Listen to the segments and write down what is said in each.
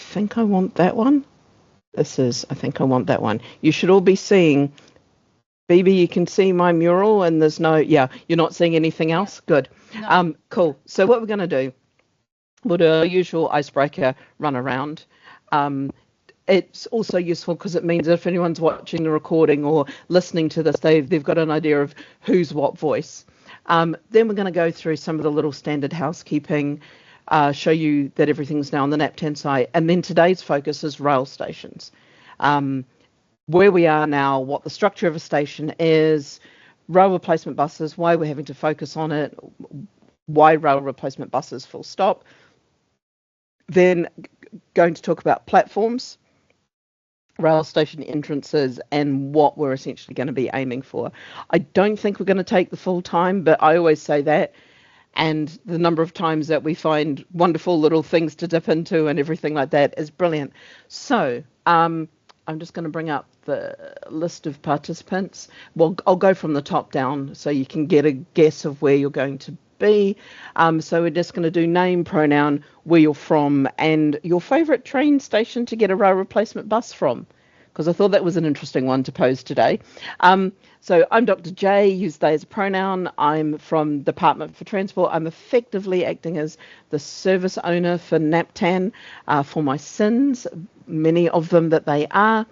think I want that one. I think I want that one. You should all be seeing, Phoebe, you can see my mural and you're not seeing anything else? Good. No. Cool. So what we're going to do, we'll do our usual icebreaker run around. It's also useful because it means if anyone's watching the recording or listening to this, they've got an idea of who's what voice. Then we're going to go through some of the little standard housekeeping, show you that everything's now on the NAPTAN site. And then today's focus is rail stations. Where we are now, what the structure of a station is, rail replacement buses, why we're having to focus on it, why rail replacement buses full stop. Then going to talk about platforms, rail station entrances, and what we're essentially going to be aiming for. I don't think we're going to take the full time, but I always say that. And the number of times that we find wonderful little things to dip into and everything like that is brilliant. So I'm just going to bring up the list of participants. Well, I'll go from the top down so you can get a guess of where you're going to be. So we're just going to do name, pronoun, where you're from, and your favourite train station to get a rail replacement bus from, because I thought that was an interesting one to pose today. So I'm Dr. J, use they as a pronoun. I'm from Department for Transport. I'm effectively acting as the service owner for NAPTAN for my sins, many of them that they are.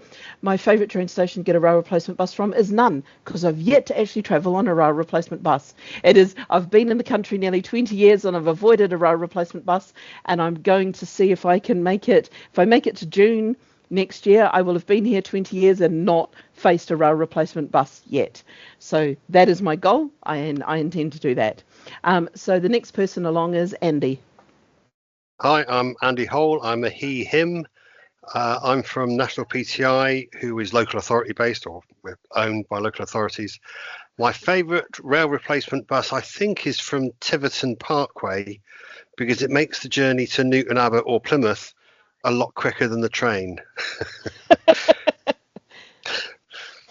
My favourite train station to get a rail replacement bus from is none, because I've yet to actually travel on a rail replacement bus. I've been in the country nearly 20 years and I've avoided a rail replacement bus, and I'm going to see if I can make it. If I make it to June next year, I will have been here 20 years and not faced a rail replacement bus yet. So that is my goal. I intend to do that. So the next person along is Andy. Hi, I'm Andy Hole. I'm a he, him. I'm from National PTI, who is local authority based, or we're owned by local authorities. My favourite rail replacement bus, I think, is from Tiverton Parkway, because it makes the journey to Newton Abbot or Plymouth a lot quicker than the train.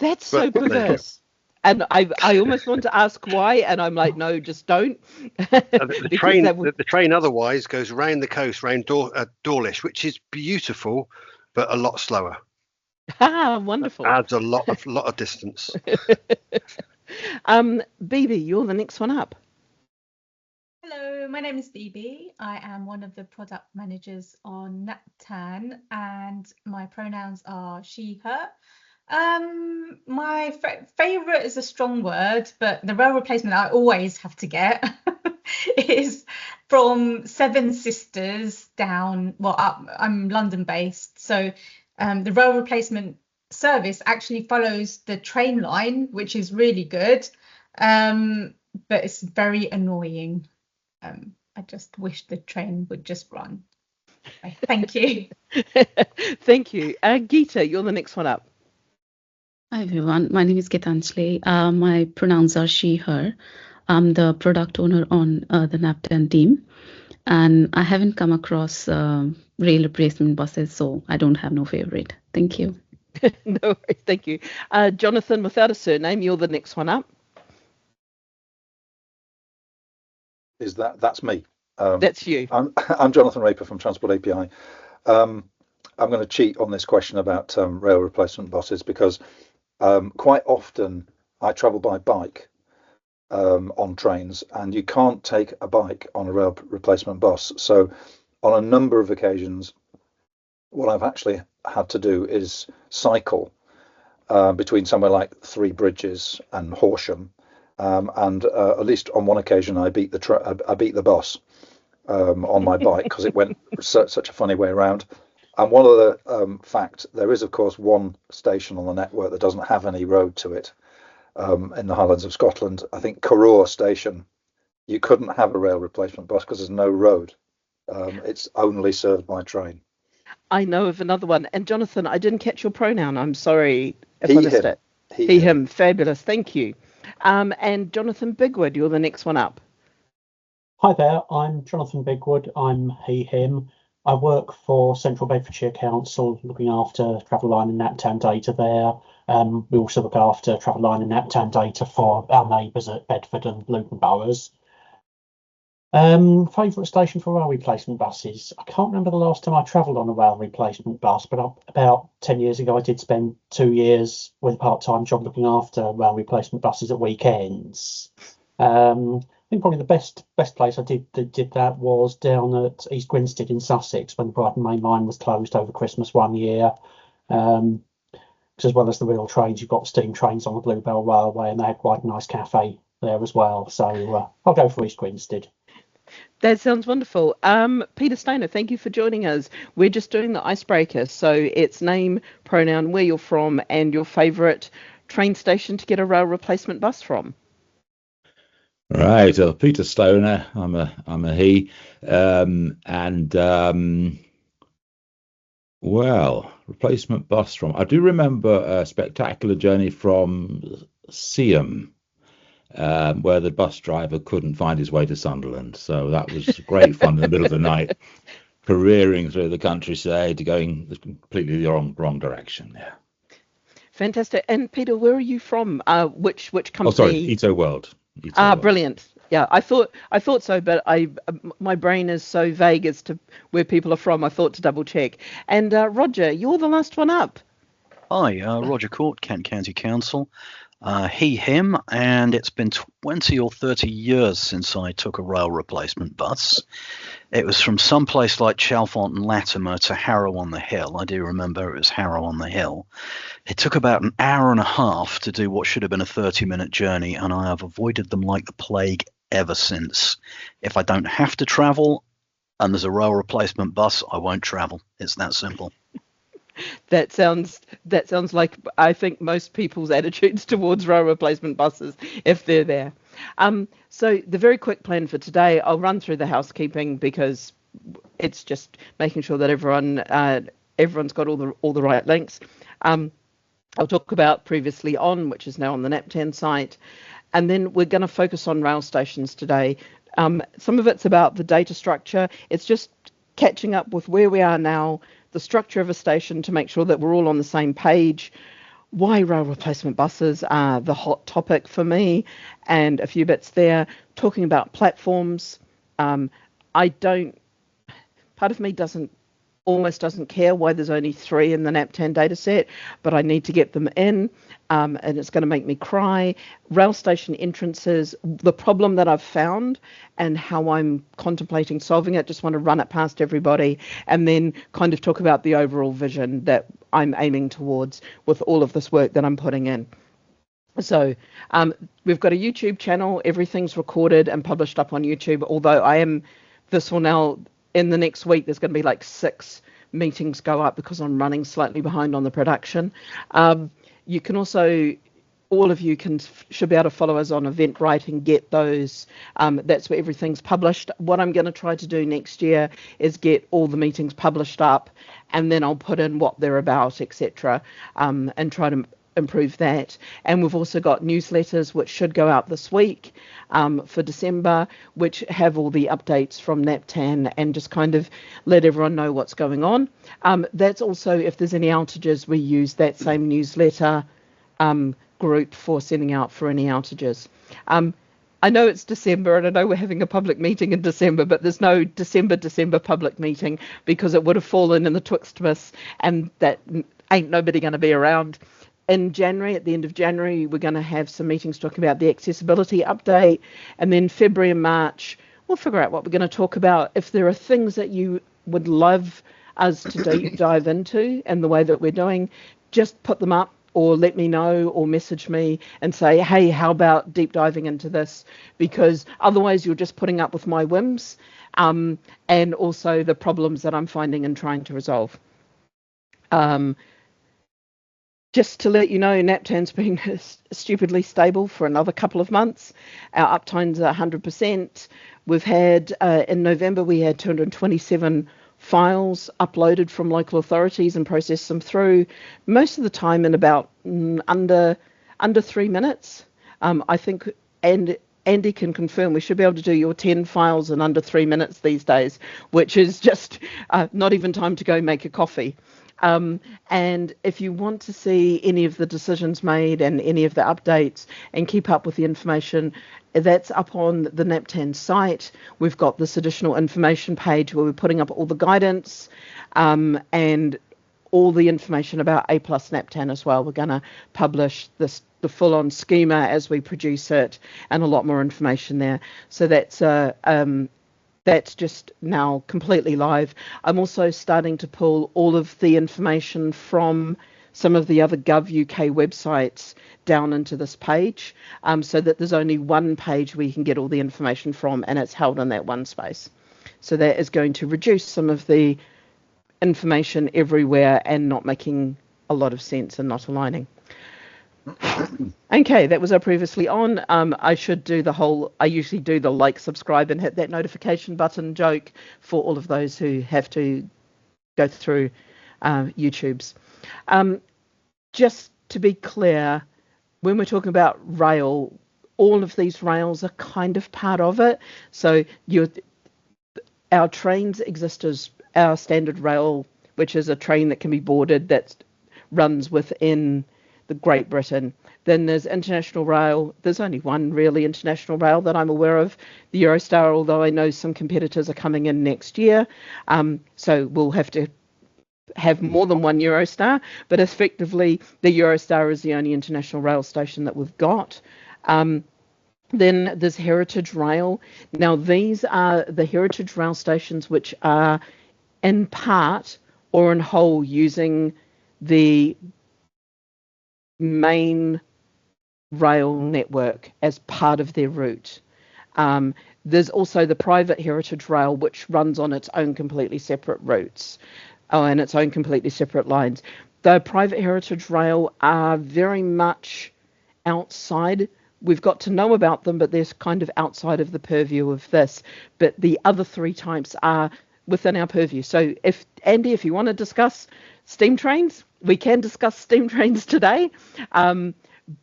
That's so perverse. And I almost want to ask why, and I'm like, no, just don't. The train otherwise goes round the coast, round Dawlish, which is beautiful, but a lot slower. Wonderful. It adds a lot of distance. Bibi, you're the next one up. Hello, my name is Bibi. I am one of the product managers on NAPTAN, and my pronouns are she, her. My favorite is a strong word, but the rail replacement I always have to get is from Seven Sisters down, well, up. I'm London based, so the rail replacement service actually follows the train line, which is really good, but it's very annoying. I just wish the train would just run. Thank you. Thank you. Geeta, you're the next one up. Hi everyone, my name is Geetanjali. My pronouns are she, her. I'm the product owner on the NAPTAN team, and I haven't come across rail replacement buses, so I don't have no favorite. Thank you. No worries, thank you. Jonathan, without a surname, you're the next one up. That's me? That's you. I'm Jonathan Raper from Transport API. I'm going to cheat on this question about rail replacement buses, because quite often I travel by bike on trains, and you can't take a bike on a rail replacement bus. So on a number of occasions, what I've actually had to do is cycle between somewhere like Three Bridges and Horsham. And at least on one occasion, I beat the bus on my bike, because it went such a funny way around. And one other fact, there is, of course, one station on the network that doesn't have any road to it in the Highlands of Scotland. I think Corroor Station, you couldn't have a rail replacement bus because there's no road. It's only served by train. I know of another one. And Jonathan, I didn't catch your pronoun. I'm sorry if I missed it. He, him. Fabulous. Thank you. And Jonathan Bigwood, you're the next one up. Hi there, I'm Jonathan Bigwood. I'm he, him. I work for Central Bedfordshire Council, looking after travel line and NAPTAN data there. We also look after travel line and NAPTAN data for our neighbours at Bedford and Luton boroughs. Favourite station for rail replacement buses? I can't remember the last time I travelled on a rail replacement bus, but about 10 years ago I did spend 2 years with a part-time job looking after rail replacement buses at weekends. I think probably the best place I did that was down at East Grinstead in Sussex when the Brighton Main Line was closed over Christmas one year. 'Cause as well as the real trains, you've got steam trains on the Bluebell Railway, and they had quite a nice cafe there as well. So I'll go for East Grinstead. That sounds wonderful. Peter Steiner, thank you for joining us. We're just doing the icebreaker. So it's name, pronoun, where you're from, and your favourite train station to get a rail replacement bus from. Right, Peter Stoner. I'm a he, well, replacement bus from. I do remember a spectacular journey from Seaham, where the bus driver couldn't find his way to Sunderland. So that was great fun in the middle of the night, careering through the countryside, going completely the wrong direction. Yeah. Fantastic. And Peter, where are you from? Which company? Oh, sorry, Ito World. Brilliant. Yeah, I thought so, but my brain is so vague as to where people are from. I thought to double check. And Roger, you're the last one up. Hi, Roger Court, Kent County Council. He, him, and it's been 20 or 30 years since I took a rail replacement bus. It was from someplace like Chalfont and Latimer to Harrow on the Hill. I do remember it was Harrow on the Hill. It took about an hour and a half to do what should have been a 30-minute journey, and I have avoided them like the plague ever since. If I don't have to travel and there's a rail replacement bus, I won't travel. It's that simple. That sounds like, I think, most people's attitudes towards rail replacement buses if they're there. So the very quick plan for today, I'll run through the housekeeping because it's just making sure that everyone's got all the right links. I'll talk about previously on, which is now on the NAPTAN site, and then we're going to focus on rail stations today. Some of it's about the data structure. It's just catching up with where we are now, the structure of a station to make sure that we're all on the same page, why rail replacement buses are the hot topic for me, and a few bits there, talking about platforms. Part of me almost doesn't care why there's only 3 in the NAPTAN data set, but I need to get them in, and it's going to make me cry. Rail station entrances, the problem that I've found and how I'm contemplating solving it, just want to run it past everybody, and then kind of talk about the overall vision that I'm aiming towards with all of this work that I'm putting in. So we've got a YouTube channel. Everything's recorded and published up on YouTube, although this will now, in the next week, there's going to be like 6 meetings go up because I'm running slightly behind on the production. You can also, all of you should be able to follow us on Eventbrite and get those. That's where everything's published. What I'm going to try to do next year is get all the meetings published up, and then I'll put in what they're about, etc., and try to improve that. And we've also got newsletters which should go out this week for December, which have all the updates from NAPTAN and just kind of let everyone know what's going on. That's also, if there's any outages, we use that same newsletter group for sending out for any outages. I know it's December and I know we're having a public meeting in December, but there's no December public meeting because it would have fallen in the Twixtmas, and that ain't nobody going to be around. In January, at the end of January, we're going to have some meetings talking about the accessibility update. And then February and March, we'll figure out what we're going to talk about. If there are things that you would love us to deep dive into and the way that we're doing, just put them up or let me know or message me and say, hey, how about deep diving into this? Because otherwise you're just putting up with my whims and also the problems that I'm finding and trying to resolve. Just to let you know, NAPTAN's been stupidly stable for another couple of months. Our uptime's 100%. We've had, in November, we had 227 files uploaded from local authorities and processed them through, most of the time in about under 3 minutes. I think, and Andy can confirm, we should be able to do your 10 files in under 3 minutes these days, which is just not even time to go make a coffee. And if you want to see any of the decisions made and any of the updates and keep up with the information, that's up on the NAPTAN site. We've got this additional information page where we're putting up all the guidance and all the information about A+ NAPTAN as well. We're going to publish the full-on schema as we produce it, and a lot more information there. So that's just now completely live. I'm also starting to pull all of the information from some of the other Gov UK websites down into this page, so that there's only one page where you can get all the information from, and it's held in that one space. So that is going to reduce some of the information everywhere and not making a lot of sense and not aligning. Okay, that was our previously on. I usually do the like, subscribe, and hit that notification button joke for all of those who have to go through YouTube's. Just to be clear, when we're talking about rail, all of these rails are kind of part of it. So our trains exist as our standard rail, which is a train that can be boarded that runs within the Great Britain. Then there's international rail. There's only one really international rail that I'm aware of, the Eurostar, although I know some competitors are coming in next year. So we'll have to have more than one Eurostar, but effectively the Eurostar is the only international rail station that we've got. Then there's Heritage Rail. Now these are the Heritage Rail stations which are in part or in whole using the main rail network as part of their route. There's also the private Heritage Rail, which runs on its own completely separate routes and its own completely separate lines. The private Heritage Rail are very much outside. We've got to know about them, but they're kind of outside of the purview of this. But the other three types are within our purview. So if you want to discuss steam trains, we can discuss steam trains today.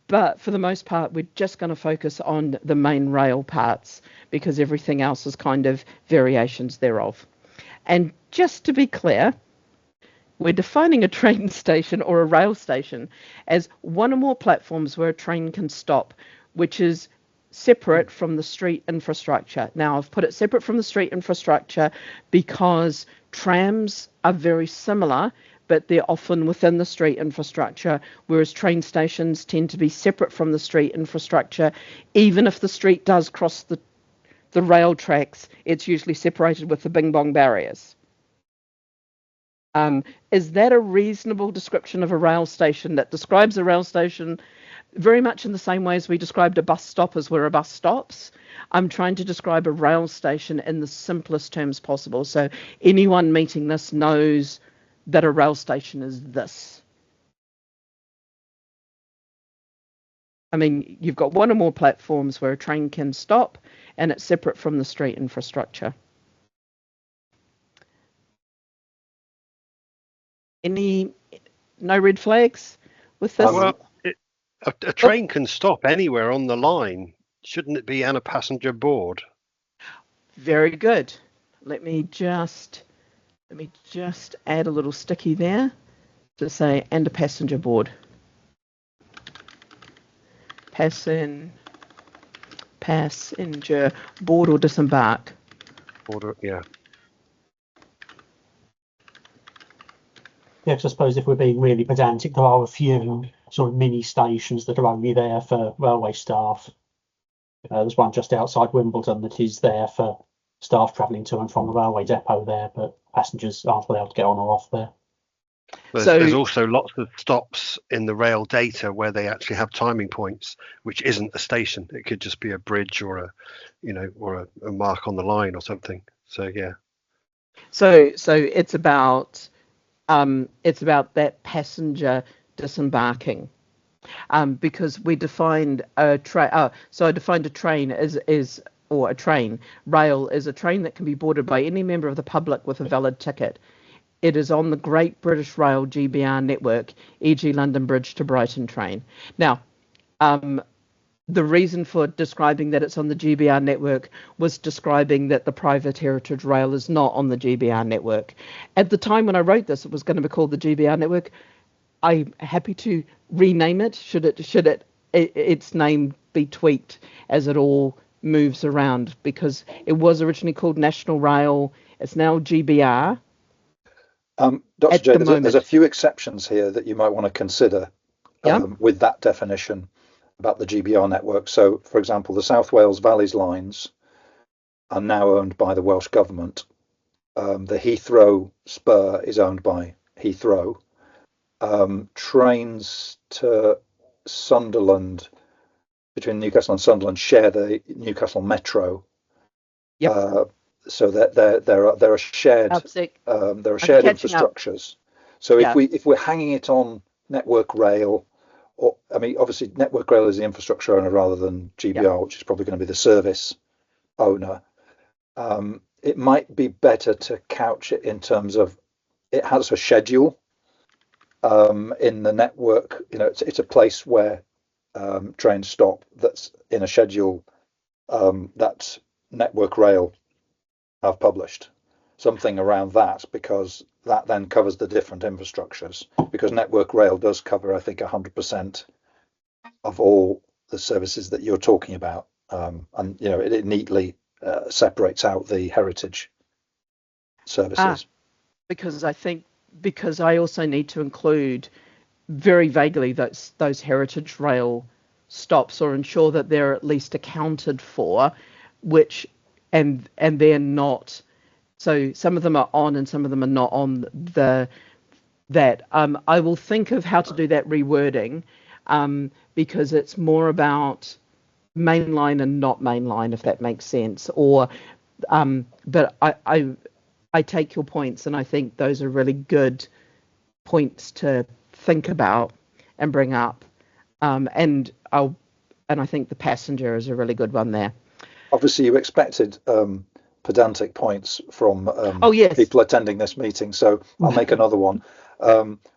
But for the most part, we're just going to focus on the main rail parts because everything else is kind of variations thereof. And just to be clear, we're defining a train station or a rail station as one or more platforms where a train can stop, which is separate from the street infrastructure. Now, I've put it separate from the street infrastructure because trams are very similar, but they're often within the street infrastructure, whereas train stations tend to be separate from the street infrastructure. Even if the street does cross the rail tracks, it's usually separated with the bing-bong barriers. Is that a reasonable description of a rail station that describes a rail station very much in the same way as we described a bus stop as where a bus stops? I'm trying to describe a rail station in the simplest terms possible. So anyone meeting this knows that a rail station is this. I mean, you've got one or more platforms where a train can stop and it's separate from the street infrastructure. No red flags with this? Well, a train can stop anywhere on the line. Shouldn't it be on a passenger board? Very good. Let me just add a little sticky there to say, and a passenger board. Passenger board or disembark. Order, yeah. Yeah, because I suppose if we're being really pedantic, there are a few sort of mini stations that are only there for railway staff. There's one just outside Wimbledon that is there for staff travelling to and from the railway depot there, but passengers aren't allowed to get on or off there. There's also lots of stops in the rail data where they actually have timing points, which isn't a station. It could just be a bridge or a mark on the line or something. So yeah. So it's about that passenger disembarking, because we defined a train. So I defined a train or a train. Rail is a train that can be boarded by any member of the public with a valid ticket. It is on the Great British Rail GBR network, e.g. London Bridge to Brighton train. Now, the reason for describing that it's on the GBR network was describing that the private heritage rail is not on the GBR network. At the time when I wrote this, it was going to be called the GBR network. I'm happy to rename it should its name be tweaked as it all moves around, because it was originally called National Rail. It's now GBR. Dr. J, there's a few exceptions here that you might want to consider with that definition about the GBR network. So, for example, the South Wales Valleys lines are now owned by the Welsh Government. The Heathrow spur is owned by Heathrow. Trains to Sunderland, between Newcastle and Sunderland, share the Newcastle Metro. So that there are shared infrastructures. So if we're hanging it on Network Rail, or I mean, obviously Network Rail is the infrastructure owner rather than GBR, which is probably going to be the service owner. It might be better to couch it in terms of it has a schedule in the network. You know, it's a place where trains stop. That's in a schedule that Network Rail have published, something around that, because that then covers the different infrastructures, because Network Rail does cover, I think, 100% of all the services that you're talking about, and you know it neatly separates out the heritage services. Because I also need to include very vaguely those heritage rail stops, or ensure that they're at least accounted for, which and they're not. So some of them are on and some of them are not on that. I will think of how to do that rewording, because it's more about mainline and not mainline, if that makes sense. Or, but I take your points, and I think those are really good points to think about and bring up. And I think the passenger is a really good one there. Obviously, you expected pedantic points from people attending this meeting, so I'll make another one.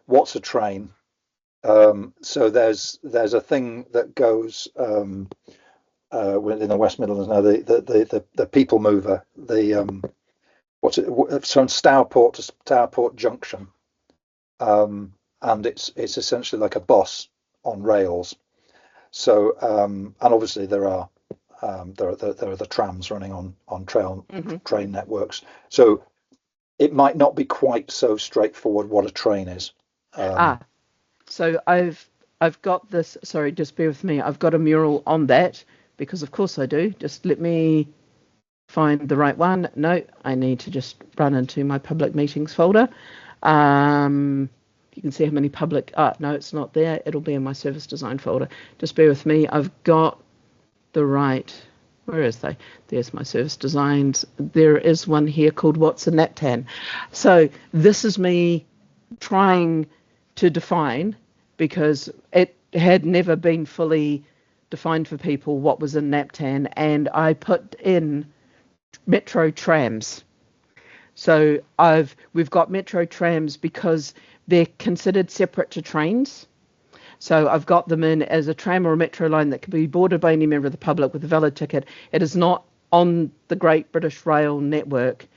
What's a train? So there's a thing that goes in the West Midlands now, the people mover, from Stourport to Stourport Junction, and it's essentially like a bus on rails. So and obviously there are the trams running on train networks. So it might not be quite so straightforward what a train is. So I've got this. Sorry, just bear with me. I've got a mural on that, because of course I do. Just let me find the right one. No, I need to just run into my public meetings folder. You can see how many public. No, it's not there. It'll be in my service design folder. Just bear with me. I've got the right. Where is they? There's my service designs. There is one here called What's a NAPTAN. So this is me trying to define, because it had never been fully defined for people what was a NAPTAN, and I put in metro trams. So we've got metro trams because they're considered separate to trains. So I've got them in as a tram or a metro line that can be boarded by any member of the public with a valid ticket. It is not on the Great British Rail network,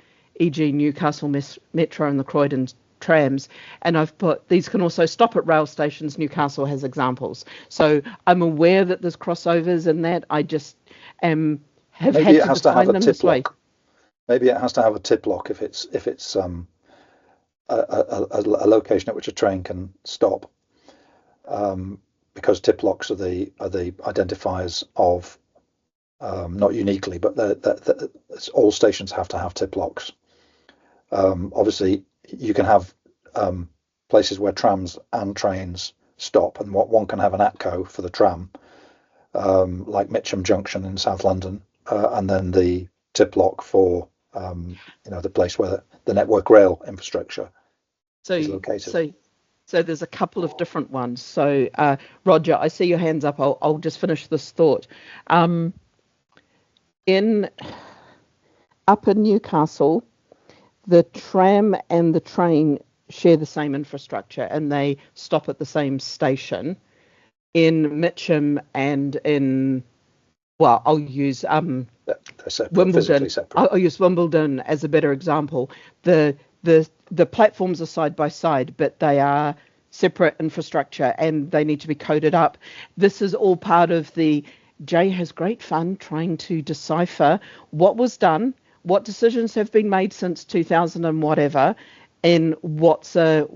e.g. Newcastle Metro and the Croydon trams. And I've put, these can also stop at rail stations. Newcastle has examples. So I'm aware that there's crossovers in that. I just have had to define them this way. Maybe it has to have a tip lock if it's a location at which a train can stop. Because tip locks are the identifiers of, not uniquely, but all stations have to have tip locks. Obviously, you can have places where trams and trains stop, and one can have an ATCO for the tram, like Mitcham Junction in South London, and then the tip lock for the place where the Network Rail infrastructure is located. So there's a couple of different ones. So Roger, I see your hands up. I'll just finish this thought. Up in Newcastle, the tram and the train share the same infrastructure, and they stop at the same station. in Mitcham and in, well, I'll use They're separate, Wimbledon. physically separate. I'll use Wimbledon as a better example. The platforms are side by side, but they are separate infrastructure and they need to be coded up. This is all part of the Jay has great fun trying to decipher what was done, what decisions have been made since 2000 and whatever, and what's a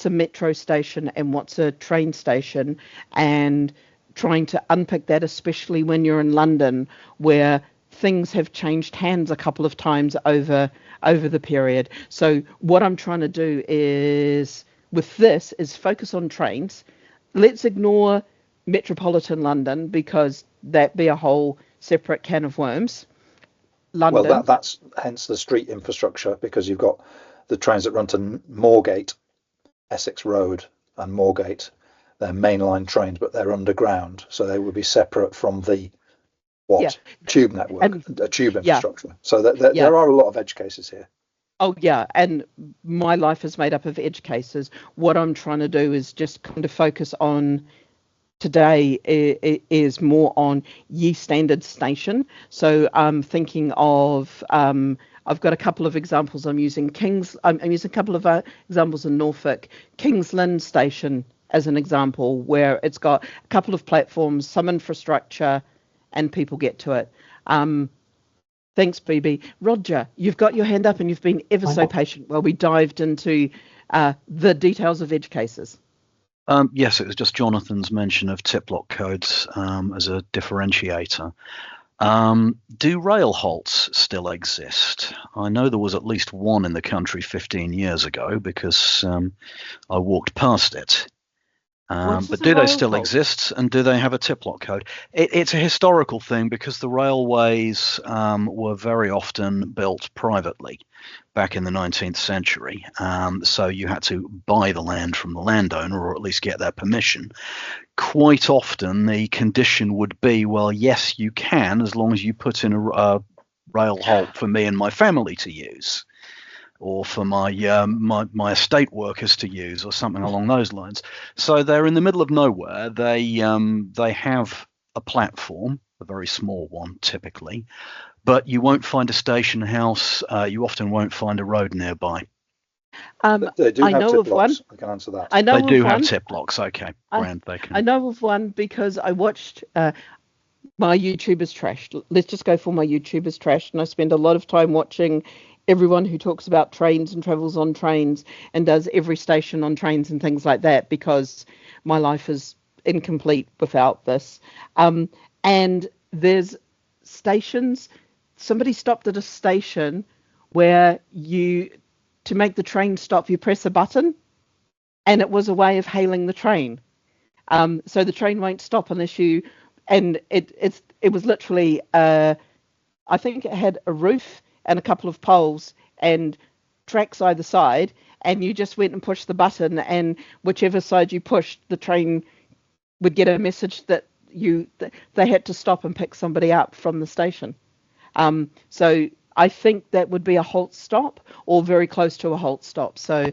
metro station and what's a train station, and trying to unpick that, especially when you're in London, where things have changed hands a couple of times over the period. So what I'm trying to do is, with this, is focus on trains. Let's ignore metropolitan London, because that'd be a whole separate can of worms. London. Well, that's hence the street infrastructure, because you've got the trains that run to Moorgate, Essex Road and Moorgate. They're mainline trains, but they're underground, so they would be separate from the tube network, tube infrastructure. Yeah. So there are a lot of edge cases here. Oh yeah, and my life is made up of edge cases. What I'm trying to do is just kind of focus on today is more on ye standard station. So I'm thinking of I've got a couple of examples. I'm using a couple of examples in Norfolk. Kings Lynn station as an example, where it's got a couple of platforms, some infrastructure, and people get to it. Thanks, BB. Roger, you've got your hand up and you've been ever so patient while we dived into the details of edge cases. Yes, it was just Jonathan's mention of tip lock codes as a differentiator. Do rail halts still exist? I know there was at least one in the country 15 years ago, because I walked past it. But do they still exist, and do they have a tip lock code? It's a historical thing, because the railways were very often built privately back in the 19th century. So you had to buy the land from the landowner, or at least get their permission. Quite often the condition would be, well, yes, you can, as long as you put in a rail halt for me and my family to use, or for my estate workers to use, or something along those lines. So they're in the middle of nowhere. They have a platform, a very small one typically, but you won't find a station house. You often won't find a road nearby. They do have tip locks. I can answer that. They do have tip locks. Okay, grand. They can. I know of one because I watched My YouTube is Trashed. Let's just go for My YouTube is Trashed, and I spend a lot of time watching everyone who talks about trains and travels on trains and does every station on trains and things like that, because my life is incomplete without this. And there's stations. Somebody stopped at a station where to make the train stop, you press a button, and it was a way of hailing the train. So the train won't stop unless you, and it was literally, I think it had a roof and a couple of poles and tracks either side, and you just went and pushed the button, and whichever side you pushed, the train would get a message that they had to stop and pick somebody up from the station. So I think that would be a halt stop, or very close to a halt stop. So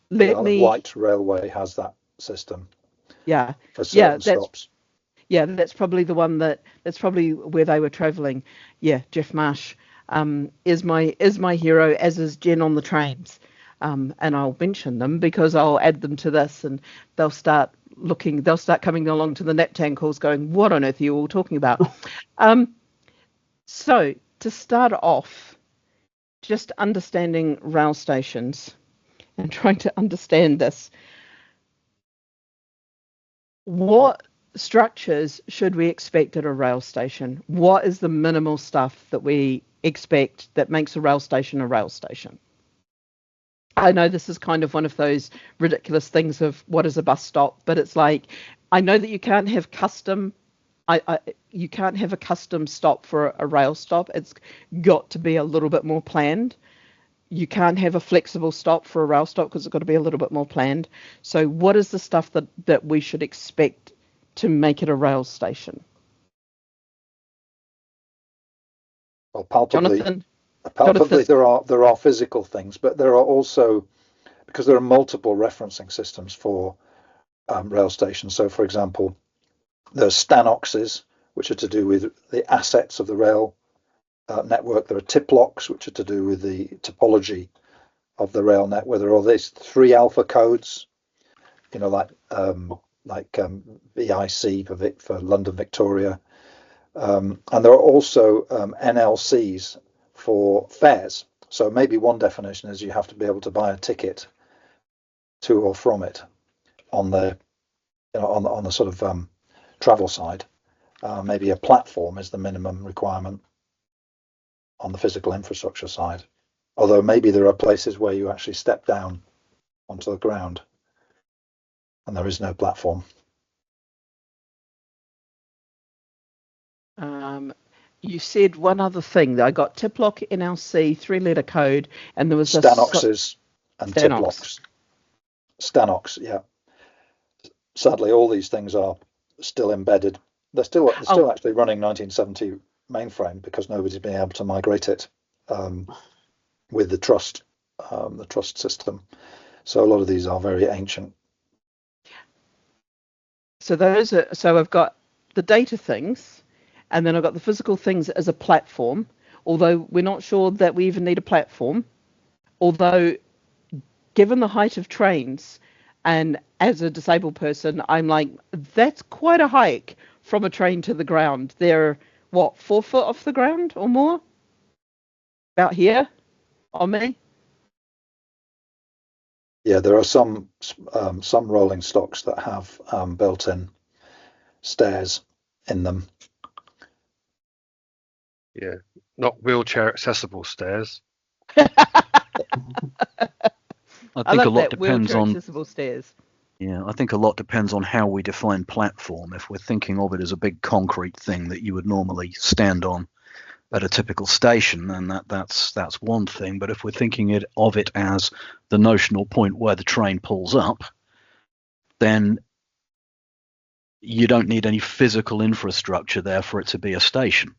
White Railway has that system. Yeah. For certain stops. Yeah, that's probably the one that's probably where they were travelling. Yeah, Jeff Marsh is my hero, as is Jen on the trains. And I'll mention them because I'll add them to this, and they'll start coming along to the Naptan calls going, what on earth are you all talking about? So to start off, just understanding rail stations and trying to understand this. What structures should we expect at a rail station? What is the minimal stuff that we expect that makes a rail station a rail station? I know this is kind of one of those ridiculous things of what is a bus stop, but it's like, I know that you can't have you can't have a custom stop for a rail stop. It's got to be a little bit more planned. You can't have a flexible stop for a rail stop because it's got to be a little bit more planned. So what is the stuff that we should expect to make it a rail station? Well, palpably, Jonathan, there are physical things, but there are also, because there are multiple referencing systems for rail stations. So, for example, there's stanoxes, which are to do with the assets of the rail network. There are tip locks, which are to do with the topology of the rail network. There are these 3 alpha codes, like VIC for London Victoria, and there are also NLCs for fares. So maybe one definition is you have to be able to buy a ticket to or from it on the on the sort of travel side. Maybe a platform is the minimum requirement on the physical infrastructure side. Although maybe there are places where you actually step down onto the ground and there is no platform. You said one other thing. I got tip lock, NLC, 3-letter code, and there was stanoxes and tip locks. Stanox, yeah. Sadly, all these things are still embedded. They're still actually running 1970 mainframe because nobody's been able to migrate it with the trust system. So a lot of these are very ancient. So I've got the data things, and then I've got the physical things as a platform, although we're not sure that we even need a platform. Although, given the height of trains, and as a disabled person, I'm like, that's quite a hike from a train to the ground. They're, 4 foot off the ground or more? About here on me? Yeah, there are some rolling stocks that have built-in stairs in them. Yeah, not wheelchair accessible stairs. I think a lot depends on accessible stairs. Yeah, I think a lot depends on how we define platform. If we're thinking of it as a big concrete thing that you would normally stand on at a typical station, then that's one thing. But if we're thinking of it as the notional point where the train pulls up, then you don't need any physical infrastructure there for it to be a station.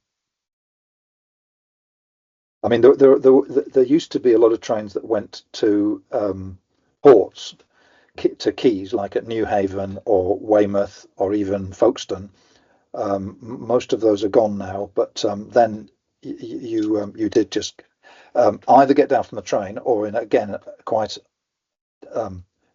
I mean, there used to be a lot of trains that went to ports, to quays, like at Newhaven or Weymouth or even Folkestone. Most of those are gone now, but then you did just either get down from the train or, in again quite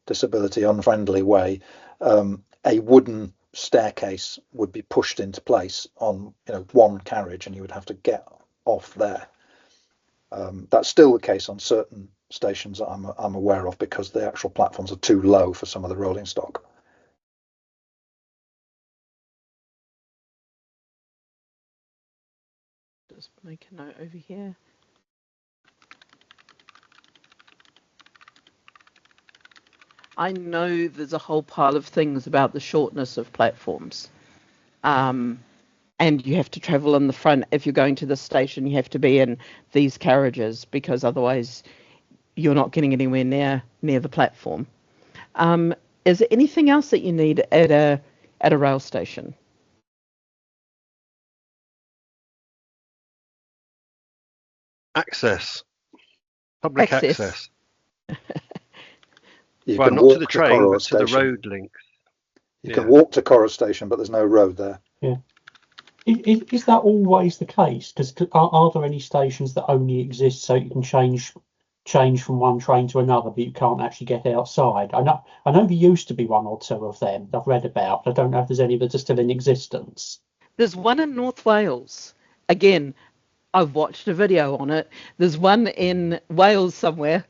disability unfriendly way, a wooden staircase would be pushed into place on one carriage, and you would have to get off there. That's still the case on certain stations that I'm aware of, because the actual platforms are too low for some of the rolling stock. Just make a note over here. I know there's a whole pile of things about the shortness of platforms. And you have to travel in the front. If you're going to the station, you have to be in these carriages, because otherwise you're not getting anywhere near the platform. Is there anything else that you need at a rail station? Public access. Well, not to the train, but to the road links. You can walk to Corra Station, but there's no road there. Yeah. Is that always the case? Because are there any stations that only exist so you can change from one train to another, but you can't actually get outside? I know there used to be 1 or 2 of them I've read about, but I don't know if there's any that are still in existence. There's one in North Wales. Again, I've watched a video on it. There's one in Wales somewhere.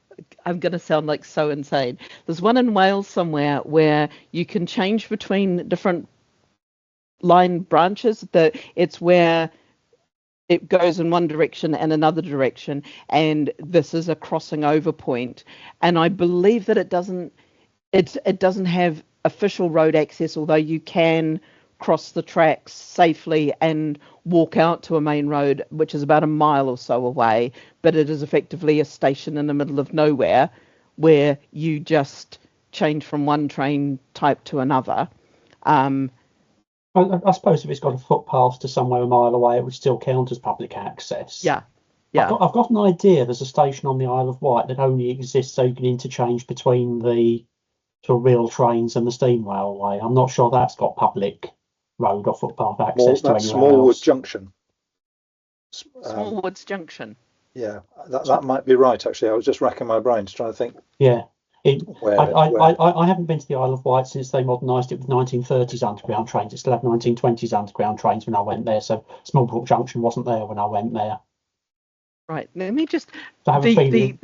I'm going to sound like so insane. There's one in Wales somewhere where you can change between different line branches. It's where it goes in one direction and another direction, and this is a crossing over point. And I believe that it doesn't have official road access, although you can cross the tracks safely and walk out to a main road, which is about a mile or so away, but it is effectively a station in the middle of nowhere where you just change from one train type to another. I suppose if it's got a footpath to somewhere a mile away, it would still count as public access. Yeah. I've got an idea. There's a station on the Isle of Wight that only exists so you can interchange between the to real trains and the steam railway. I'm not sure that's got public road or footpath access to That's anywhere Smallwood else. Junction. Smallwoods Junction. Yeah, that might be right, actually. I was just racking my brains trying to think. Yeah. Where I haven't been to the Isle of Wight since they modernised it with 1930s underground trains. It still had 1920s underground trains when I went there, so Smallbrook Junction wasn't there when I went there. Right. Let me just. So I have a feeling.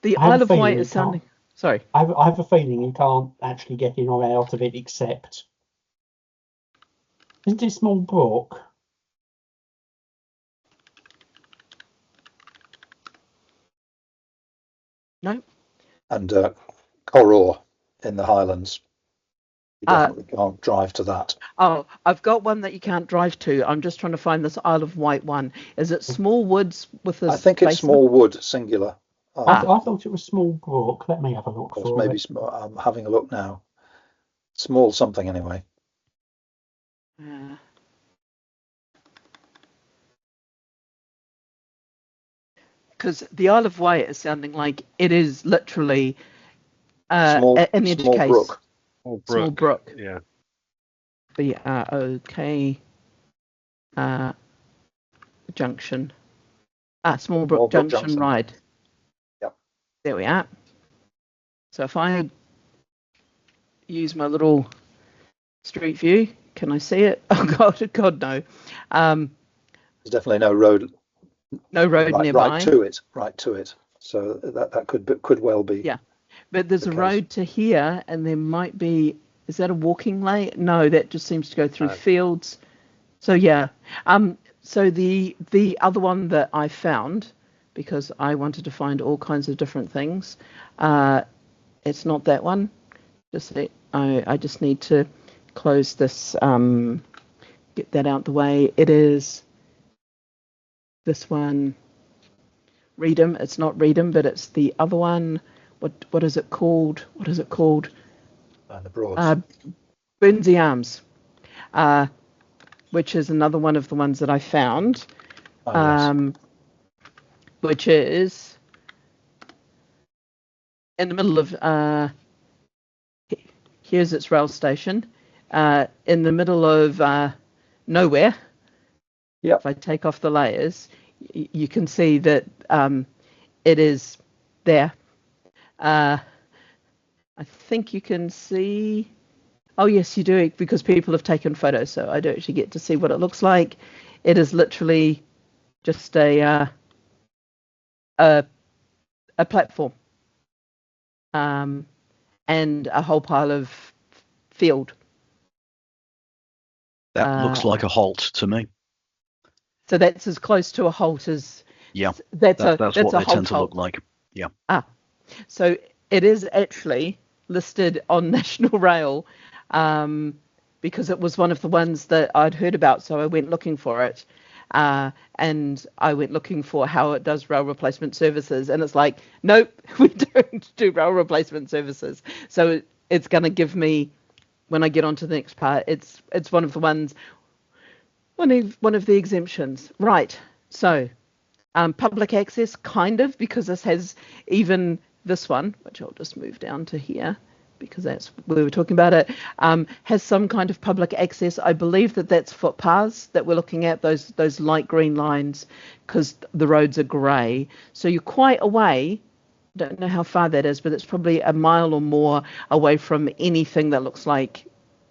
The I have Isle a of Wight feeling is you sounding. can't- Sorry. I have a feeling you can't actually get in or out of it except. Isn't it Smallbrook? No. And Corroor in the Highlands. You definitely can't drive to that. Oh, I've got one that you can't drive to. I'm just trying to find this Isle of Wight one. Is it Smallwoods with a I think it's basement? Smallwood, singular. I thought it was Smallbrook. Let me have a look for Maybe it. I'm having a look now. Small something, anyway. Because the Isle of Wight is sounding like it is literally Small an edge case. brook. Small brook. Yeah. BROK junction. Small Brook Junction Ride. Yep. There we are. So if I use my little street view, can I see it? Oh God, no. There's definitely no road. No road nearby. Right to it. So that could well be. Yeah, but there's a road to here, and there might be. Is that a walking lane? No, that just seems to go through fields. So yeah. So the other one that I found, because I wanted to find all kinds of different things, it's not that one. I just need to close this. Get that out the way. It is this one. Reedham. It's not Reedham, but it's the other one. What is it called? The Broads. Burnsey Arms, which is another one of the ones that I found, Yes. which is in the middle of. Here's its rail station, in the middle of nowhere. Yep. If I take off the layers, you can see that it is there. I think you can see. Oh yes, you do, because people have taken photos, so I do actually get to see what it looks like. It is literally just a platform, and a whole pile of field. That looks like a halt to me. So that's as close to a halt as. Yeah. That's what a they halt tend to look like. Yeah. So it is actually listed on National Rail, because it was one of the ones that I'd heard about, so I went looking for it, and I went looking for how it does rail replacement services, and it's like, nope, we don't do rail replacement services. So it's going to give me, when I get onto the next part, it's one of the ones, one of the exemptions, right? So public access, kind of, because this has even this one, which I'll just move down to here, because that's where we were talking about it, has some kind of public access. I believe that's footpaths that we're looking at, those light green lines, because the roads are grey. So you're quite away. Don't know how far that is, but it's probably a mile or more away from anything that looks like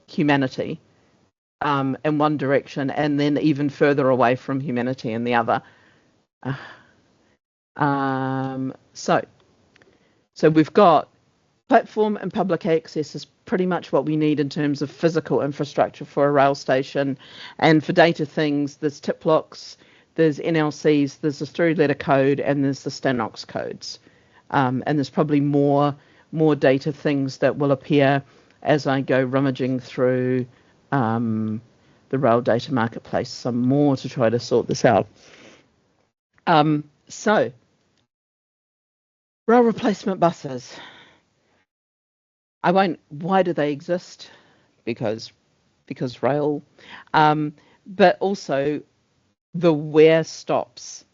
humanity, in one direction, and then even further away from humanity in the other. So we've got platform and public access is pretty much what we need in terms of physical infrastructure for a rail station. And for data things, there's tip blocks, there's NLCs, there's the 3-letter code, and there's the Stanox codes. And there's probably more data things that will appear as I go rummaging through the rail data marketplace some more to try to sort this out. So rail replacement buses. Why do they exist? Because rail, but also the where stops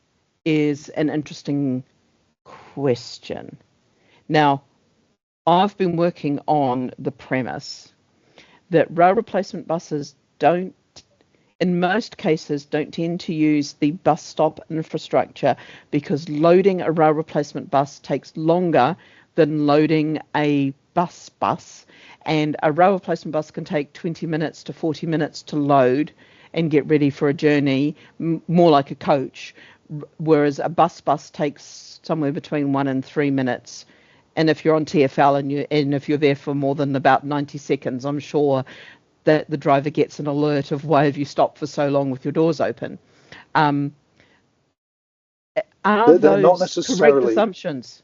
is an interesting question. Now, I've been working on the premise that rail replacement buses don't, in most cases, don't tend to use the bus stop infrastructure because loading a rail replacement bus takes longer than loading a bus, and a rail replacement bus can take 20 minutes to 40 minutes to load and get ready for a journey, more like a coach, whereas a bus takes somewhere between 1 and 3 minutes. And if you're on TfL and if you're there for more than about 90 seconds, I'm sure that the driver gets an alert of why have you stopped for so long with your doors open. Are They're not those correct necessarily assumptions?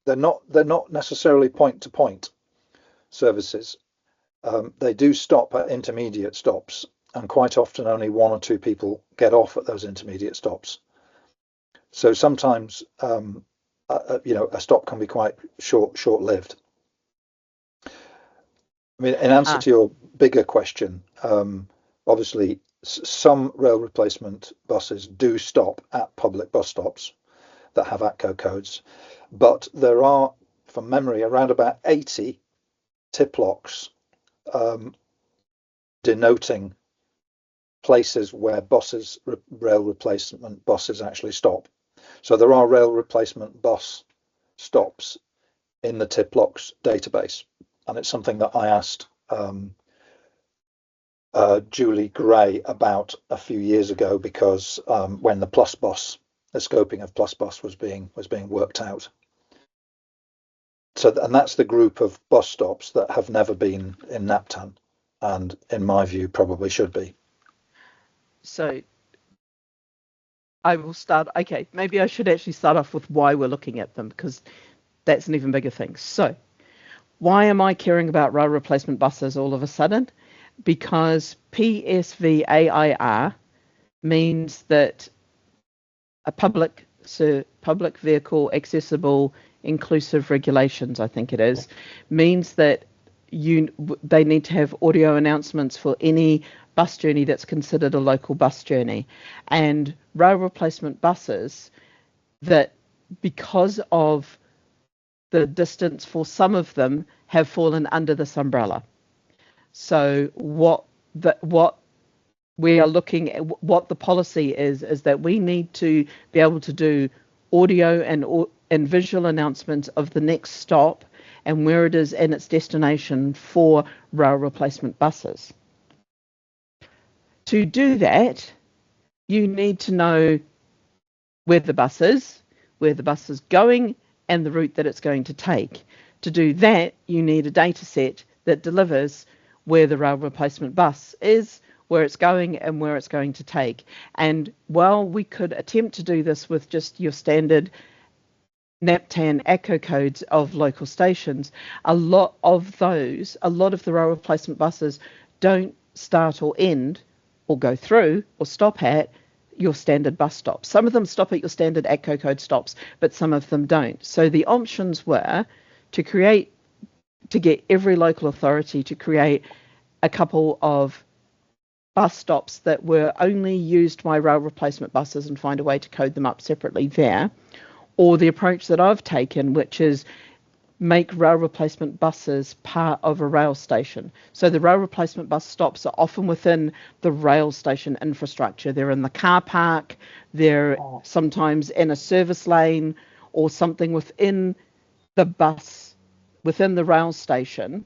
they're not necessarily point-to-point services. They do stop at intermediate stops, and quite often only one or two people get off at those intermediate stops. So sometimes, a stop can be quite short-lived. I mean, in answer to your bigger question, obviously some rail replacement buses do stop at public bus stops that have ATCO codes, but there are, from memory, around about 80 tip locks denoting places where rail replacement buses actually stop. So there are rail replacement bus stops in the tip locks database, and it's something that I asked Julie Gray about a few years ago, because when the scoping of Plus Bus was being worked out. So, and that's the group of bus stops that have never been in NAPTAN, and in my view probably should be. So I will start. Okay, maybe I should actually start off with why we're looking at them, because that's an even bigger thing. So why am I caring about rail replacement buses all of a sudden? Because PSVAIR means that a public vehicle accessible inclusive regulations, I think it is, means that they need to have audio announcements for any bus journey that's considered a local bus journey. And rail replacement buses, that because of the distance for some of them, have fallen under this umbrella. So what we are looking at, what the policy is that we need to be able to do audio and visual announcements of the next stop and where it is and its destination for rail replacement buses. To do that, you need to know where the bus is going, and the route that it's going to take. To do that, you need a data set that delivers where the rail replacement bus is, where it's going, and where it's going to take. And while we could attempt to do this with just your standard NAPTAN ATCO codes of local stations, a lot of the rail replacement buses don't start or end or go through or stop at your standard bus stops. Some of them stop at your standard ATCO code stops, but some of them don't. So the options were to get every local authority to create a couple of bus stops that were only used by rail replacement buses and find a way to code them up separately there, or the approach that I've taken, which is make rail replacement buses part of a rail station. So the rail replacement bus stops are often within the rail station infrastructure. They're in the car park, they're sometimes in a service lane or something within the rail station,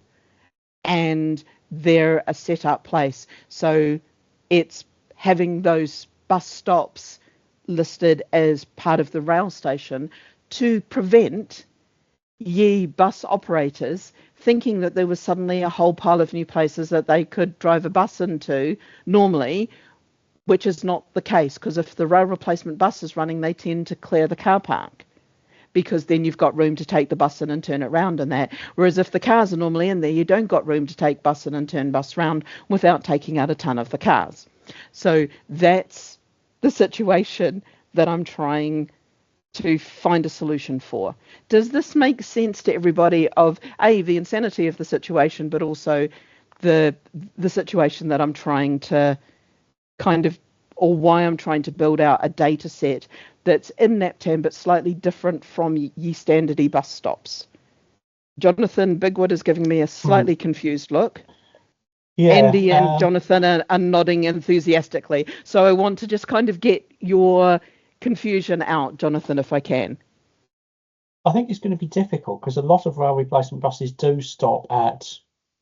and they're a set up place. So it's having those bus stops listed as part of the rail station to prevent ye bus operators thinking that there was suddenly a whole pile of new places that they could drive a bus into normally, which is not the case, because if the rail replacement bus is running, they tend to clear the car park, because then you've got room to take the bus in and turn it round and that. Whereas if the cars are normally in there, you don't got room to take bus in and turn bus round without taking out a ton of the cars. So that's the situation that I'm trying to find a solution for. Does this make sense to everybody of the insanity of the situation, but also the situation that I'm trying to or why I'm trying to build out a data set that's in NAPTAN but slightly different from ye standard bus stops? Jonathan Bigwood is giving me a slightly confused look. Yeah, Andy and Jonathan are nodding enthusiastically. So I want to just kind of get your confusion out, Jonathan, if I can. I think it's going to be difficult because a lot of rail replacement buses do stop at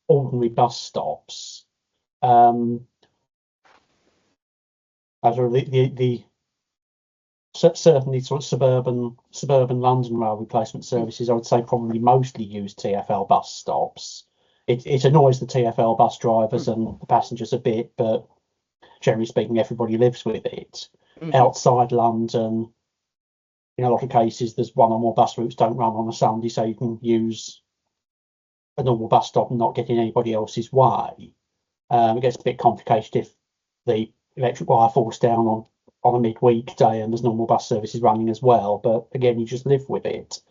ordinary bus stops. Certainly sort of suburban London rail replacement services, I would say, probably mostly use TfL bus stops. It annoys the TfL bus drivers and the passengers a bit, but generally speaking, everybody lives with it. Outside London, in a lot of cases, there's one or more bus routes don't run on a Sunday, so you can use a normal bus stop and not get in anybody else's way. It gets a bit complicated if the electric wire falls down on a midweek day and there's normal bus services running as well. But again, you just live with it.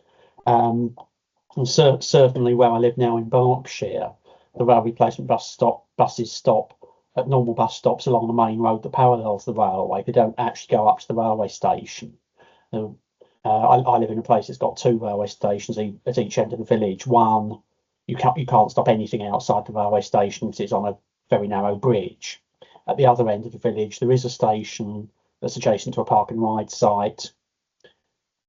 And certainly where I live now in Berkshire, the rail replacement buses stop at normal bus stops along the main road that parallels the railway. They don't actually go up to the railway station. I live in a place that's got 2 railway stations at each end of the village. One, you can't stop anything outside the railway station because it's on a very narrow bridge. At the other end of the village, there is a station that's adjacent to a park and ride site,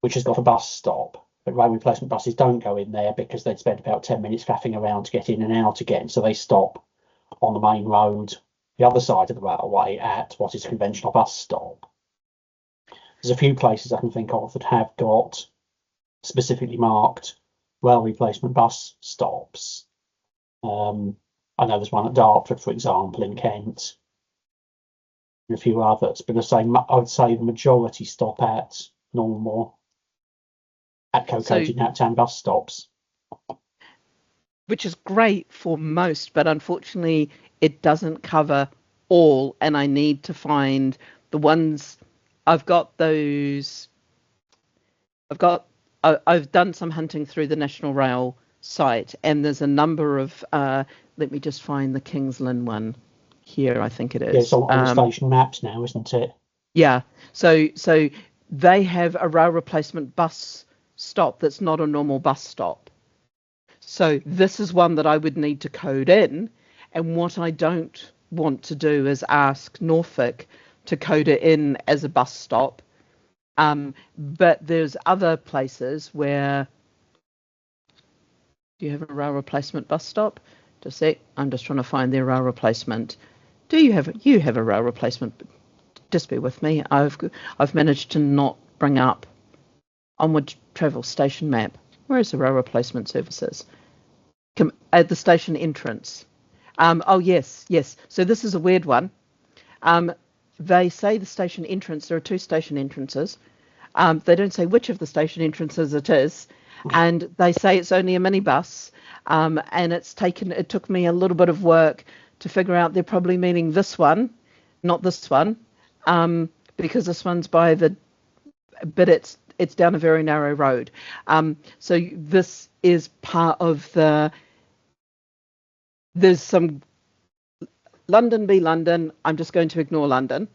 which has got a bus stop. But rail replacement buses don't go in there because they'd spend about 10 minutes faffing around to get in and out again. So they stop on the main road, the other side of the railway, at what is a conventional bus stop. There's a few places I can think of that have got specifically marked rail replacement bus stops. I know there's one at Dartford, for example, in Kent, and a few others, but I would say the majority stop at normal ATCO-coded Naptown bus stops. Which is great for most, but unfortunately it doesn't cover all, and I need to find the ones. I've done some hunting through the National Rail site, and there's a number of let me just find the Kings Lynn one here, I think it is. Yeah, it's on the station maps now, isn't it? Yeah, so they have a rail replacement bus stop that's not a normal bus stop. So this is one that I would need to code in, and what I don't want to do is ask Norfolk to code it in as a bus stop. But there's other places where. Do you have a rail replacement bus stop? Just a sec. I'm just trying to find their rail replacement. Do you have a rail replacement? Just bear with me. I've managed to not bring up Onward Travel station map. Where is the rail replacement services? At the station entrance. Oh yes. So this is a weird one. They say the station entrance. There are 2 station entrances. They don't say which of the station entrances it is, and they say it's only a minibus. And it took me a little bit of work to figure out they're probably meaning this one, not this one, because this one's but it's down a very narrow road. So this is part of there's some London v London. I'm just going to ignore London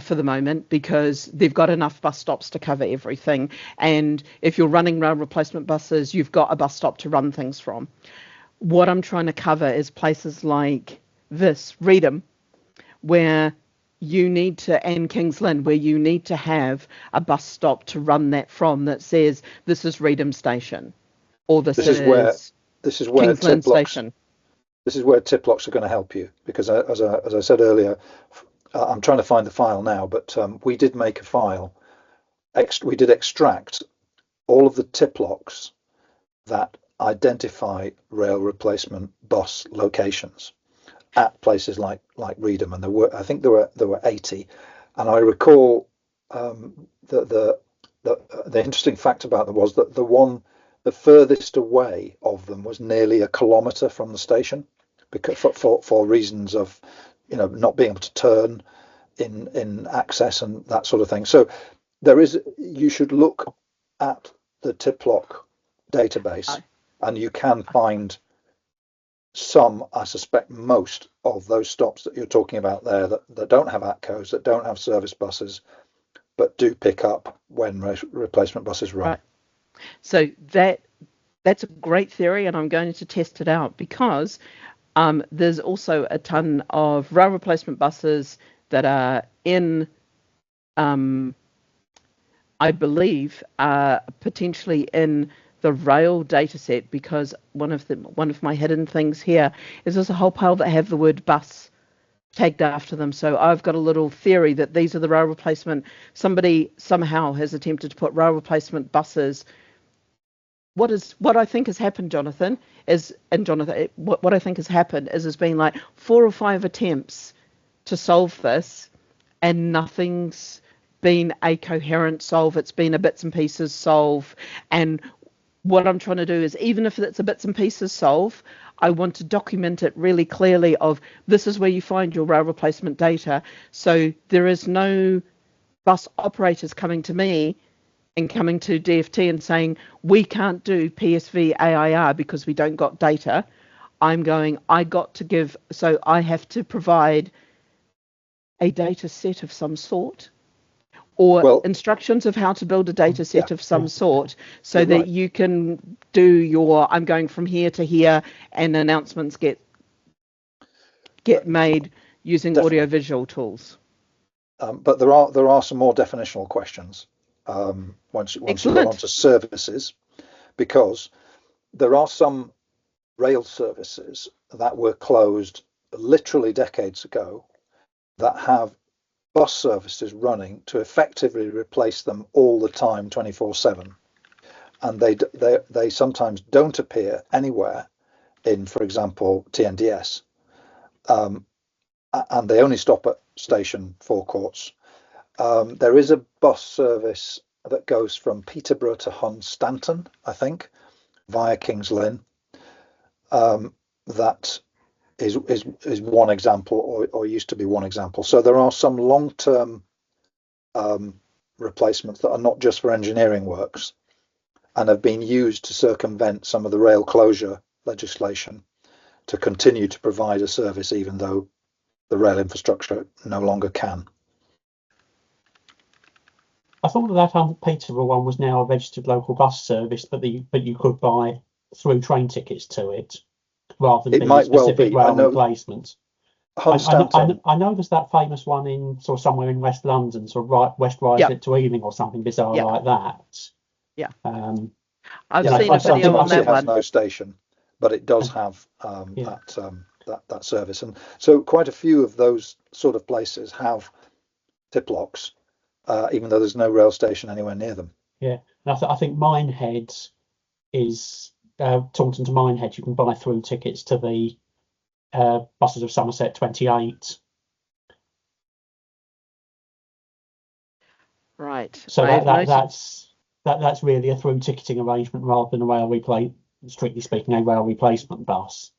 for the moment because they've got enough bus stops to cover everything. And if you're running rail replacement buses, you've got a bus stop to run things from. What I'm trying to cover is places like this, Reedham, where you need to, and Kings Lynn, where you need to have a bus stop to run that from that says this is Reedham Station, or this is where Kings Lynn Station. This is where tip locks are going to help you because, as I said earlier, I'm trying to find the file now, but we did make a file. We did extract all of the tip locks that identify rail replacement bus locations at places like Reedham, and I think there were 80. And I recall the interesting fact about them was that the furthest away of them was nearly a kilometre from the station, because for reasons of not being able to turn in access and that sort of thing. So you should look at the tip lock database, and you can find some, I suspect most of those stops that you're talking about there that don't have ATCOs, that don't have service buses, but do pick up when replacement buses run. Right. So that that's a great theory, and I'm going to test it out because there's also a ton of rail replacement buses that are in, I believe, potentially in the rail data set, because one of my hidden things here is there's a whole pile that have the word bus tagged after them. So I've got a little theory that these are the rail replacement. Somebody somehow has attempted to put rail replacement buses. What I think has happened, Jonathan, what I think has happened is there's been like 4 or 5 attempts to solve this, and nothing's been a coherent solve. It's been a bits and pieces solve. And what I'm trying to do is, even if it's a bits and pieces solve, I want to document it really clearly of this is where you find your rail replacement data. So there is no bus operators coming to me and coming to DFT and saying, we can't do PSVAIR because we don't got data. I have to provide a data set of some sort, or instructions of how to build a data set of some sort, so that you can do your, I'm going from here to here, and announcements get made using audio-visual tools. But there are some more definitional questions once you go on to services, because there are some rail services that were closed literally decades ago that have bus services running to effectively replace them all the time, 24/7, and they sometimes don't appear anywhere in, for example, TNDS, and they only stop at station forecourts. There is a bus service that goes from Peterborough to Hunstanton, I think, via Kings Lynn. That is one example, or used to be one example. So there are some long-term replacements that are not just for engineering works, and have been used to circumvent some of the rail closure legislation to continue to provide a service even though the rail infrastructure no longer can. I thought that Peterborough one was now a registered local bus service, but you could buy through train tickets to it, rather than being specific rail replacements. I know there's that famous one in sort of somewhere in West London, sort of West Ryslip to Ealing or something bizarre like that. Yeah. I've seen a video on that one. It has no station, but it does have that service, and so quite a few of those sort of places have tip locks, even though there's no rail station anywhere near them. Yeah, and I think Minehead is Taunton to Minehead. You can buy through tickets to the buses of Somerset 28. Right. So that's really a through ticketing arrangement rather than a rail replay. Strictly speaking, a rail replacement bus.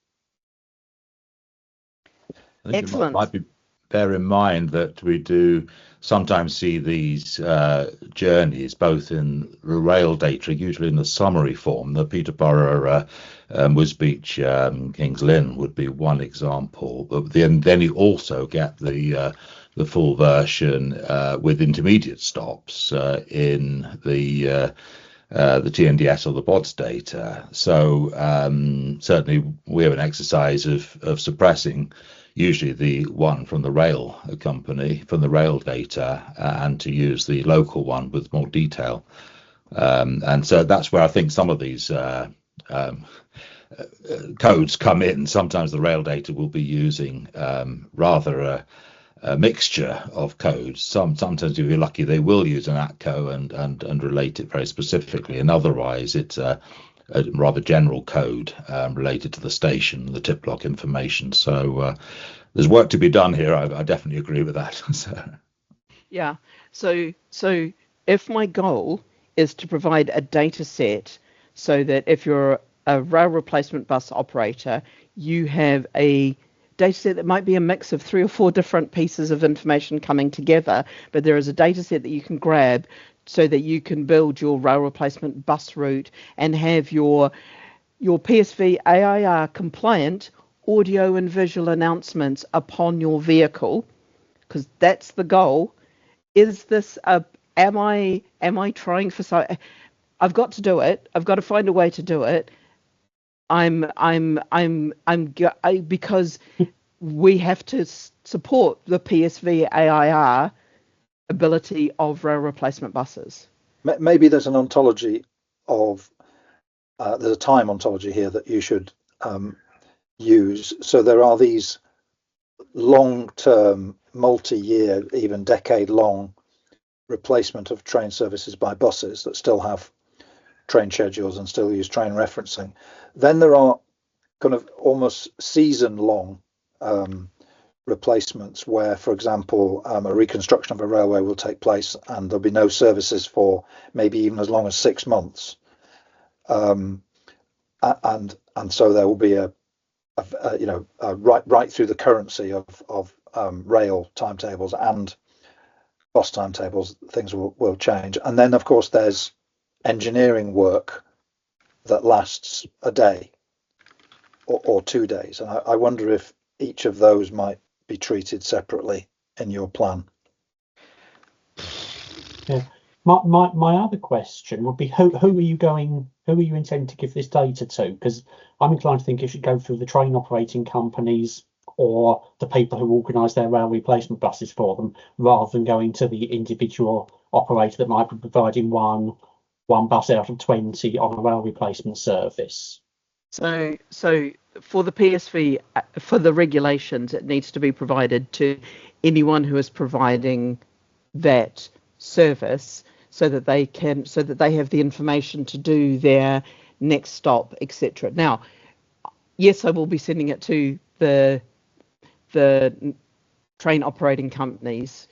I think Excellent. Might be bear in mind that we do sometimes see these journeys both in the rail data, usually in the summary form. The Peterborough, Wisbech, Kings Lynn would be one example. But then you also get the full version with intermediate stops in the TNDS or the BODS data. So certainly we have an exercise of suppressing usually the one from the rail company, from the rail data, and to use the local one with more detail. And so that's where I think some of these codes come in. Sometimes the rail data will be using rather a mixture of codes. Sometimes if you're lucky, they will use an ATCO and relate it very specifically, and otherwise it's a rather general code related to the station, the tip lock information. So there's work to be done here. I definitely agree with that. Yeah. So if my goal is to provide a data set so that if you're a rail replacement bus operator, you have a data set that might be a mix of 3 or 4 different pieces of information coming together, but there is a data set that you can grab so that you can build your rail replacement bus route and have your PSVAIR compliant audio and visual announcements upon your vehicle, because that's the goal. Is this am I trying for I've got to do it. I've got to find a way to do it. Because we have to support the PSVAIR ability of rail replacement buses. Maybe there's an ontology of there's a time ontology here that you should use. So there are these long-term, multi-year, even decade-long replacement of train services by buses that still have train schedules and still use train referencing. Then there are kind of almost season-long replacements where, for example, a reconstruction of a railway will take place and there'll be no services for maybe even as long as 6 months. And so there will be a right through the currency of rail timetables and bus timetables, things will change. And then, of course, there's engineering work that lasts a day or 2 days. And I wonder if each of those might be treated separately in your plan. Yeah. My other question would be who are you intending to give this data to? Because I'm inclined to think it should go through the train operating companies or the people who organise their rail replacement buses for them, rather than going to the individual operator that might be providing one bus out of 20 on a rail replacement service. So for the PSV, for the regulations, it needs to be provided to anyone who is providing that service, so that they have the information to do their next stop, etc. Now, yes, I will be sending it to the train operating companies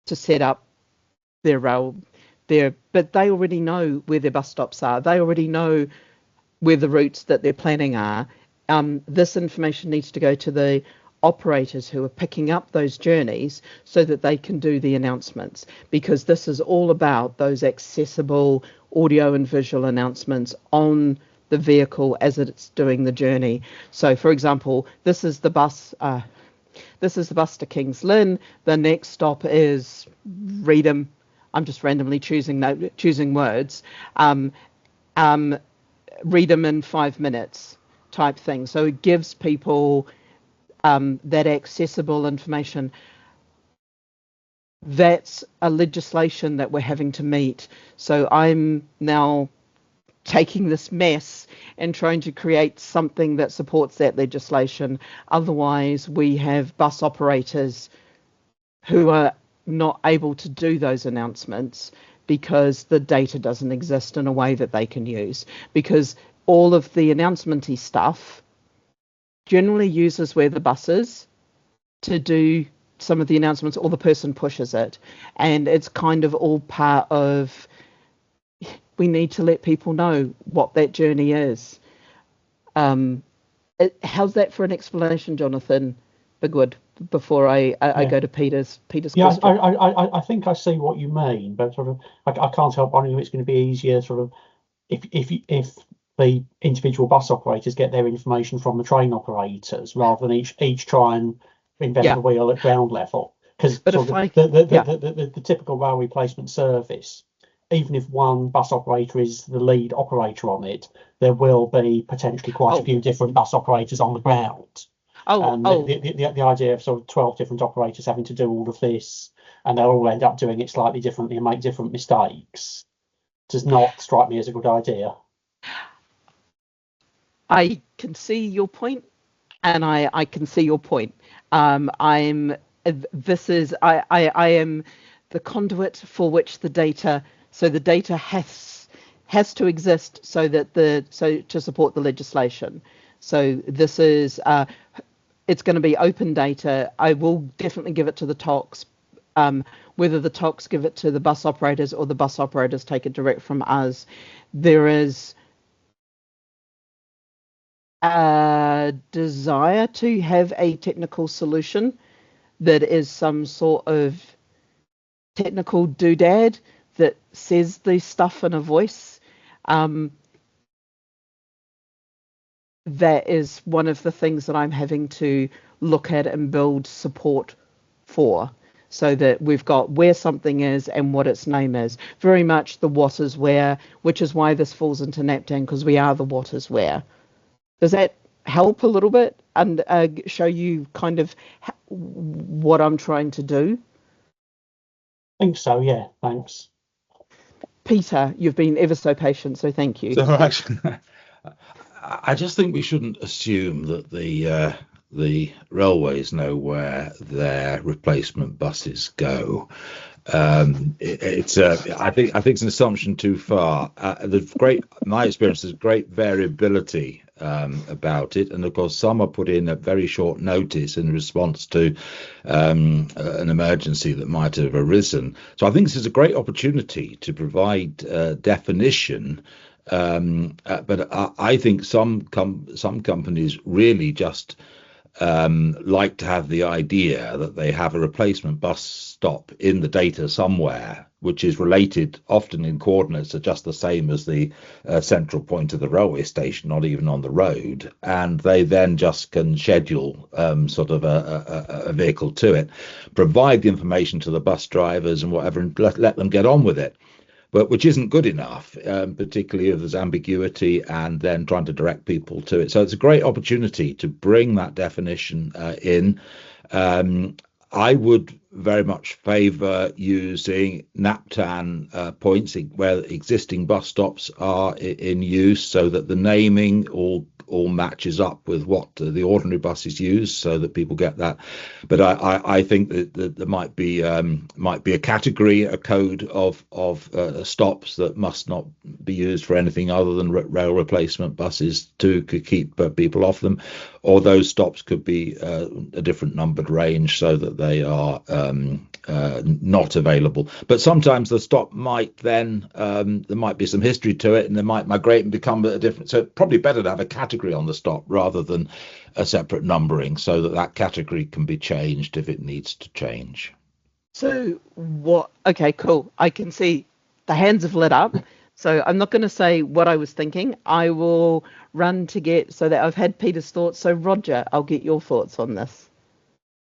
to set up their rail there, but they already know where their bus stops are. They already know where the routes that they're planning are. This information needs to go to the operators who are picking up those journeys so that they can do the announcements, because this is all about those accessible audio and visual announcements on the vehicle as it's doing the journey. So, for example, this is the bus to Kings Lynn. The next stop is Reedham. I'm just randomly choosing words. Reedham in 5 minutes type thing. So it gives people that accessible information. That's a legislation that we're having to meet. So I'm now taking this mess and trying to create something that supports that legislation. Otherwise, we have bus operators who are not able to do those announcements because the data doesn't exist in a way that they can use. Because all of the announcement-y stuff generally uses where the bus is to do some of the announcements, or the person pushes it. And it's kind of all part of, we need to let people know what that journey is. How's that for an explanation, Jonathan Bigwood, before I go to Peter's yeah, question? I think I see what you mean, but sort of I can't help wondering if it's going to be easier sort of if the individual bus operators get their information from the train operators rather than each try and invent the wheel at ground level. Because the typical rail replacement service, even if one bus operator is the lead operator on it, there will be potentially quite a few different bus operators on the ground. The idea of sort of 12 different operators having to do all of this, and they'll all end up doing it slightly differently and make different mistakes, does not strike me as a good idea. I can see your point, and I can see your point. I am the conduit for which the data. So the data has to exist so that to support the legislation. So this is it's going to be open data. I will definitely give it to the TOCs. Whether the TOCs give it to the bus operators or the bus operators take it direct from us, there is a desire to have a technical solution that is some sort of technical doodad that says the stuff in a voice. That is one of the things that I'm having to look at and build support for. so that we've got where something is and what its name is. Very much the what is where, which is why this falls into NAPTAN, because we are the what is where. Does that help a little bit and show you kind of what I'm trying to do? I think so, yeah, thanks. Peter, you've been ever so patient, so thank you. So actually, I just think we shouldn't assume that the railways know where their replacement buses go. I think it's an assumption too far. My experience is great variability about it, and of course some are put in at very short notice in response to an emergency that might have arisen. So I think this is a great opportunity to provide definition. But I think some companies really just like to have the idea that they have a replacement bus stop in the data somewhere, which is related often in coordinates are just the same as the central point of the railway station, not even on the road, and they then just can schedule sort of a vehicle to it, provide the information to the bus drivers and whatever, and let them get on with it. But which isn't good enough, particularly if there's ambiguity and then trying to direct people to it. So it's a great opportunity to bring that definition in. I would very much favour using NAPTAN points where existing bus stops are in use, so that the naming all matches up with what the ordinary buses use, so that people get that. But I think that there might be a category, a code of stops that must not be used for anything other than rail replacement buses to keep people off them, or those stops could be a different numbered range so that they are not available. But sometimes the stop might then there might be some history to it, and they might migrate and become a different. So it's probably better to have a category on the stop rather than a separate numbering, so that category can be changed if it needs to change. So what? Okay, cool. I can see the hands have lit up. So I'm not going to say what I was thinking. I will run to get, so that I've had Peter's thoughts. So Roger, I'll get your thoughts on this.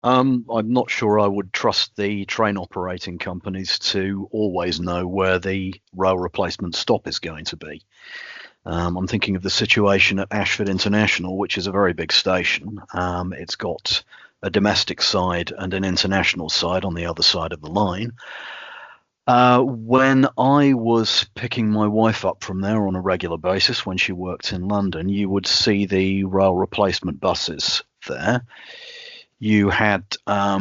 I'm not sure I would trust the train operating companies to always know where the rail replacement stop is going to be. I'm thinking of the situation at Ashford International, which is a very big station. It's got a domestic side and an international side on the other side of the line. When I was picking my wife up from there on a regular basis when she worked in London, you would see the rail replacement buses there. You had a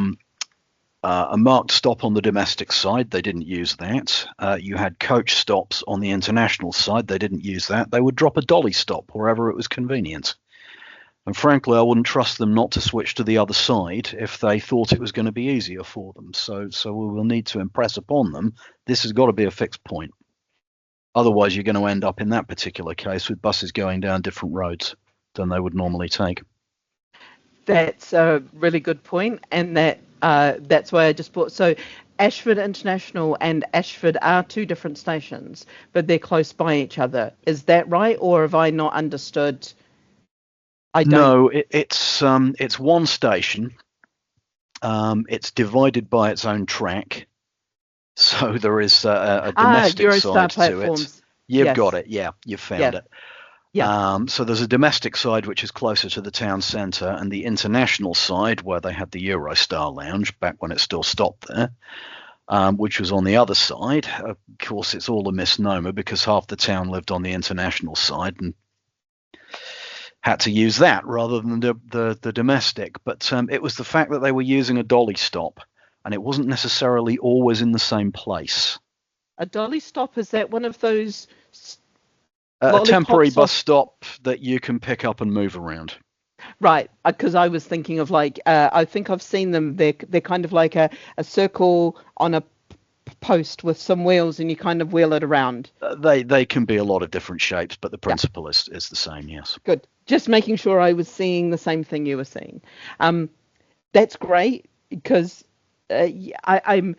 marked stop on the domestic side. They didn't use that. You had coach stops on the international side. They didn't use that. They would drop a dolly stop wherever it was convenient. And frankly, I wouldn't trust them not to switch to the other side if they thought it was going to be easier for them. So we will need to impress upon them this has got to be a fixed point. Otherwise, you're going to end up in that particular case with buses going down different roads than they would normally take. That's a really good point, and that's why I just brought. So Ashford International and Ashford are two different stations, but they're close by each other. Is that right, or have I not understood? No, it's one station. It's divided by its own track, so there is a domestic side platforms. To it. You've got it. Yeah, you've found it. Yeah. So there's a domestic side which is closer to the town centre, and the international side where they had the Eurostar lounge back when it still stopped there, which was on the other side. Of course, it's all a misnomer because half the town lived on the international side and had to use that rather than the domestic. But it was the fact that they were using a dolly stop, and it wasn't necessarily always in the same place. A dolly stop, is that one of those? A temporary bus stop that you can pick up and move around. Right, because I was thinking of I think I've seen them. They're kind of like a circle on a post with some wheels, and you kind of wheel it around. They can be a lot of different shapes, but the principle is the same. Yes. Good. Just making sure I was seeing the same thing you were seeing. That's great because I'm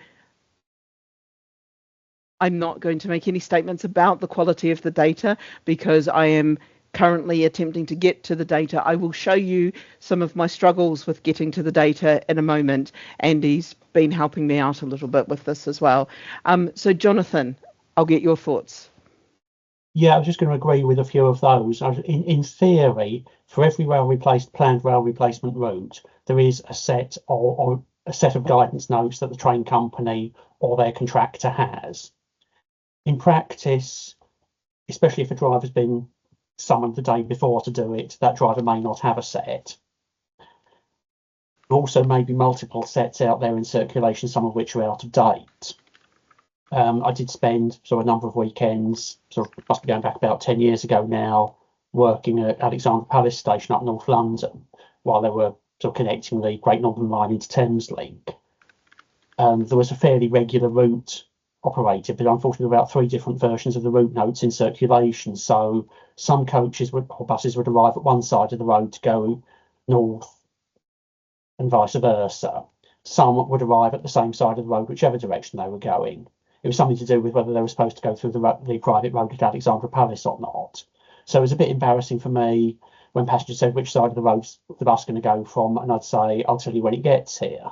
not going to make any statements about the quality of the data because I am currently attempting to get to the data. I will show you some of my struggles with getting to the data in a moment. Andy's been helping me out a little bit with this as well. So Jonathan, I'll get your thoughts. Yeah, I was just going to agree with a few of those. In theory, for every planned rail replacement route, there is a set or a set of guidance notes that the train company or their contractor has. In practice, especially if a driver's been summoned the day before to do it, that driver may not have a set. Also, maybe multiple sets out there in circulation, some of which are out of date. I did spend a number of weekends, must be going back about 10 years ago now, working at Alexandra Palace Station up North London while they were connecting the Great Northern Line into Thameslink. There was a fairly regular route operated, but unfortunately about 3 different versions of the route notes in circulation. So some coaches or buses would arrive at one side of the road to go north and vice versa. Some would arrive at the same side of the road, whichever direction they were going. It was something to do with whether they were supposed to go through the private road at Alexandra Palace or not. So it was a bit embarrassing for me when passengers said which side of the road the bus is going to go from, and I'd say, I'll tell you when it gets here.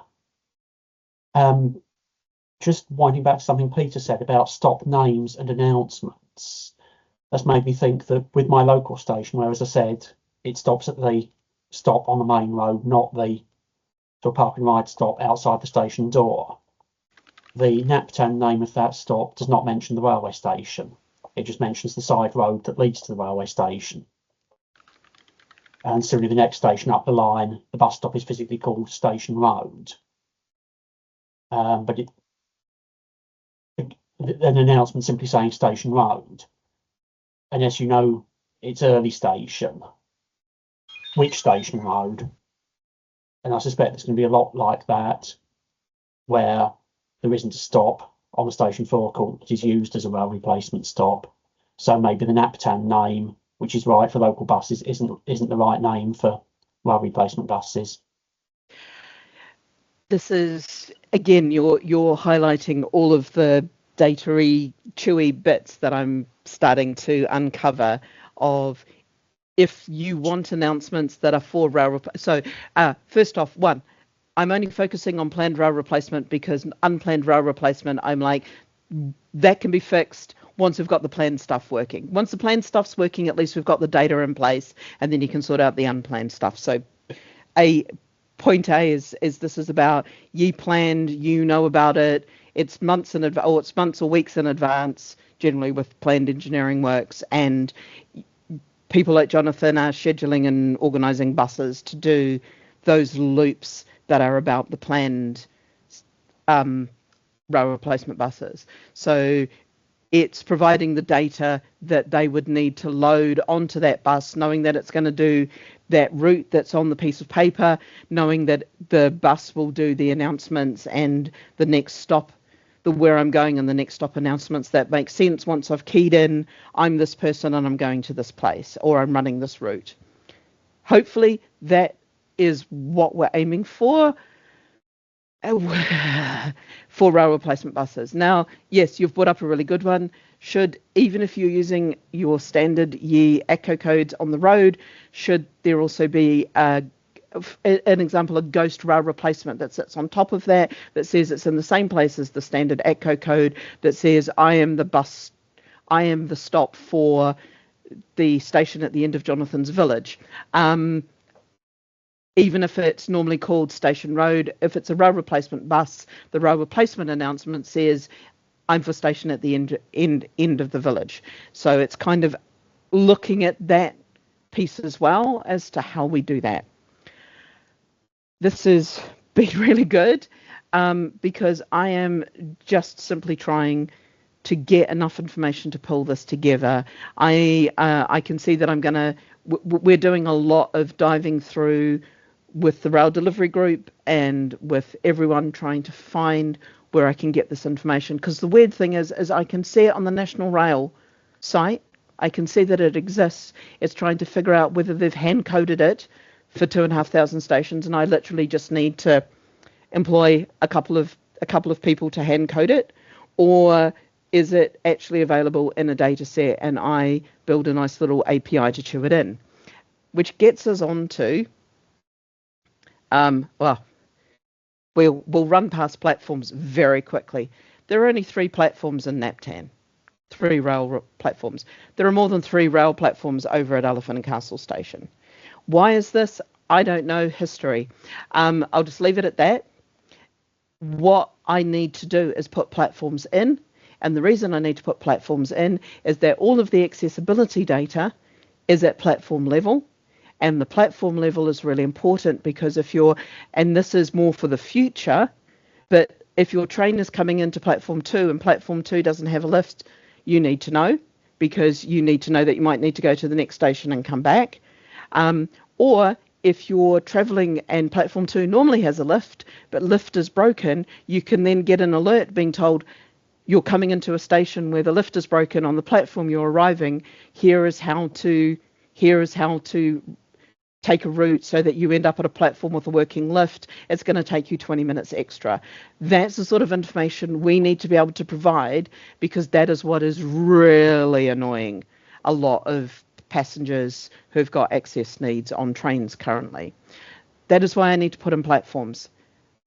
Just winding back to something Peter said about stop names and announcements. That's made me think that with my local station, where, as I said, it stops at the stop on the main road, not the park and ride stop outside the station door. The NAPTAN name of that stop does not mention the railway station. It just mentions the side road that leads to the railway station. And similarly, the next station up the line, the bus stop is physically called Station Road. But an announcement simply saying Station Road, unless you know it's early station, which Station Road. And I suspect there's going to be a lot like that, where there isn't a stop on the station forecourt that is used as a rail replacement stop. So maybe the NAPTAN name, which is right for local buses, isn't the right name for rail replacement buses. This is, again, you're highlighting all of the data-y, chewy bits that I'm starting to uncover of if you want announcements that are for rail. So first off, one, I'm only focusing on planned rail replacement because unplanned rail replacement, I'm like, that can be fixed once we've got the planned stuff working. Once the planned stuff's working, at least we've got the data in place, and then you can sort out the unplanned stuff. So point A is this is about ye planned, you know about it. It's months in advance, or it's months or weeks in advance, generally with planned engineering works, and people like Jonathan are scheduling and organising buses to do those loops that are about the planned rail replacement buses. So it's providing the data that they would need to load onto that bus, knowing that it's going to do that route that's on the piece of paper, knowing that the bus will do the announcements and the next stop, the where I'm going and the next stop announcements that make sense once I've keyed in, I'm this person and I'm going to this place, or I'm running this route. Hopefully that is what we're aiming for rail replacement buses. Now, yes, you've brought up a really good one. Even if you're using your standard year ECHO codes on the road, should there also be an example of ghost rail replacement that sits on top of that says it's in the same place as the standard ECHO code, that says I am the stop for the station at the end of Jonathan's Village. Even if it's normally called Station Road, if it's a rail replacement bus, the rail replacement announcement says I'm for station at the end of the village. So it's kind of looking at that piece as well as to how we do that. This has been really good because I am just simply trying to get enough information to pull this together. I can see that we're doing a lot of diving through with the rail delivery group and with everyone trying to find where I can get this information. Because the weird thing is I can see it on the National Rail site. I can see that it exists. It's trying to figure out whether they've hand-coded it for 2,500 stations, and I literally just need to employ a couple of people to hand-code it, or is it actually available in a data set, and I build a nice little API to chew it in, which gets us on to, well, we'll run past platforms very quickly. There are only 3 platforms in NAPTAN, 3 rail platforms. There are more than 3 rail platforms over at Elephant and Castle Station. Why is this? I don't know history. I'll just leave it at that. What I need to do is put platforms in. And the reason I need to put platforms in is that all of the accessibility data is at platform level. And the platform level is really important because if you're, and this is more for the future, but if your train is coming into platform 2 and platform 2 doesn't have a lift, you need to know, because you need to know that you might need to go to the next station and come back. Or if you're travelling and platform 2 normally has a lift, but lift is broken, you can then get an alert being told you're coming into a station where the lift is broken on the platform you're arriving. Here is how to take a route so that you end up at a platform with a working lift. It's going to take you 20 minutes extra. That's the sort of information we need to be able to provide, because that is what is really annoying a lot of passengers who've got access needs on trains currently. That is why I need to put in platforms.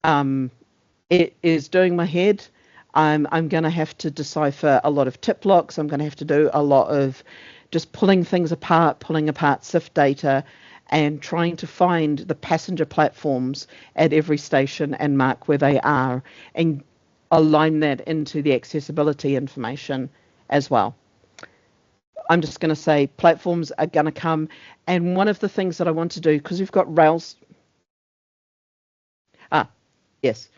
It is doing my head. I'm going to have to decipher a lot of tip locks. I'm going to have to do a lot of just pulling things apart, pulling apart SIF data, and trying to find the passenger platforms at every station and mark where they are and align that into the accessibility information as well. I'm just going to say platforms are going to come. And one of the things that I want to do, because we've got rails. Yes.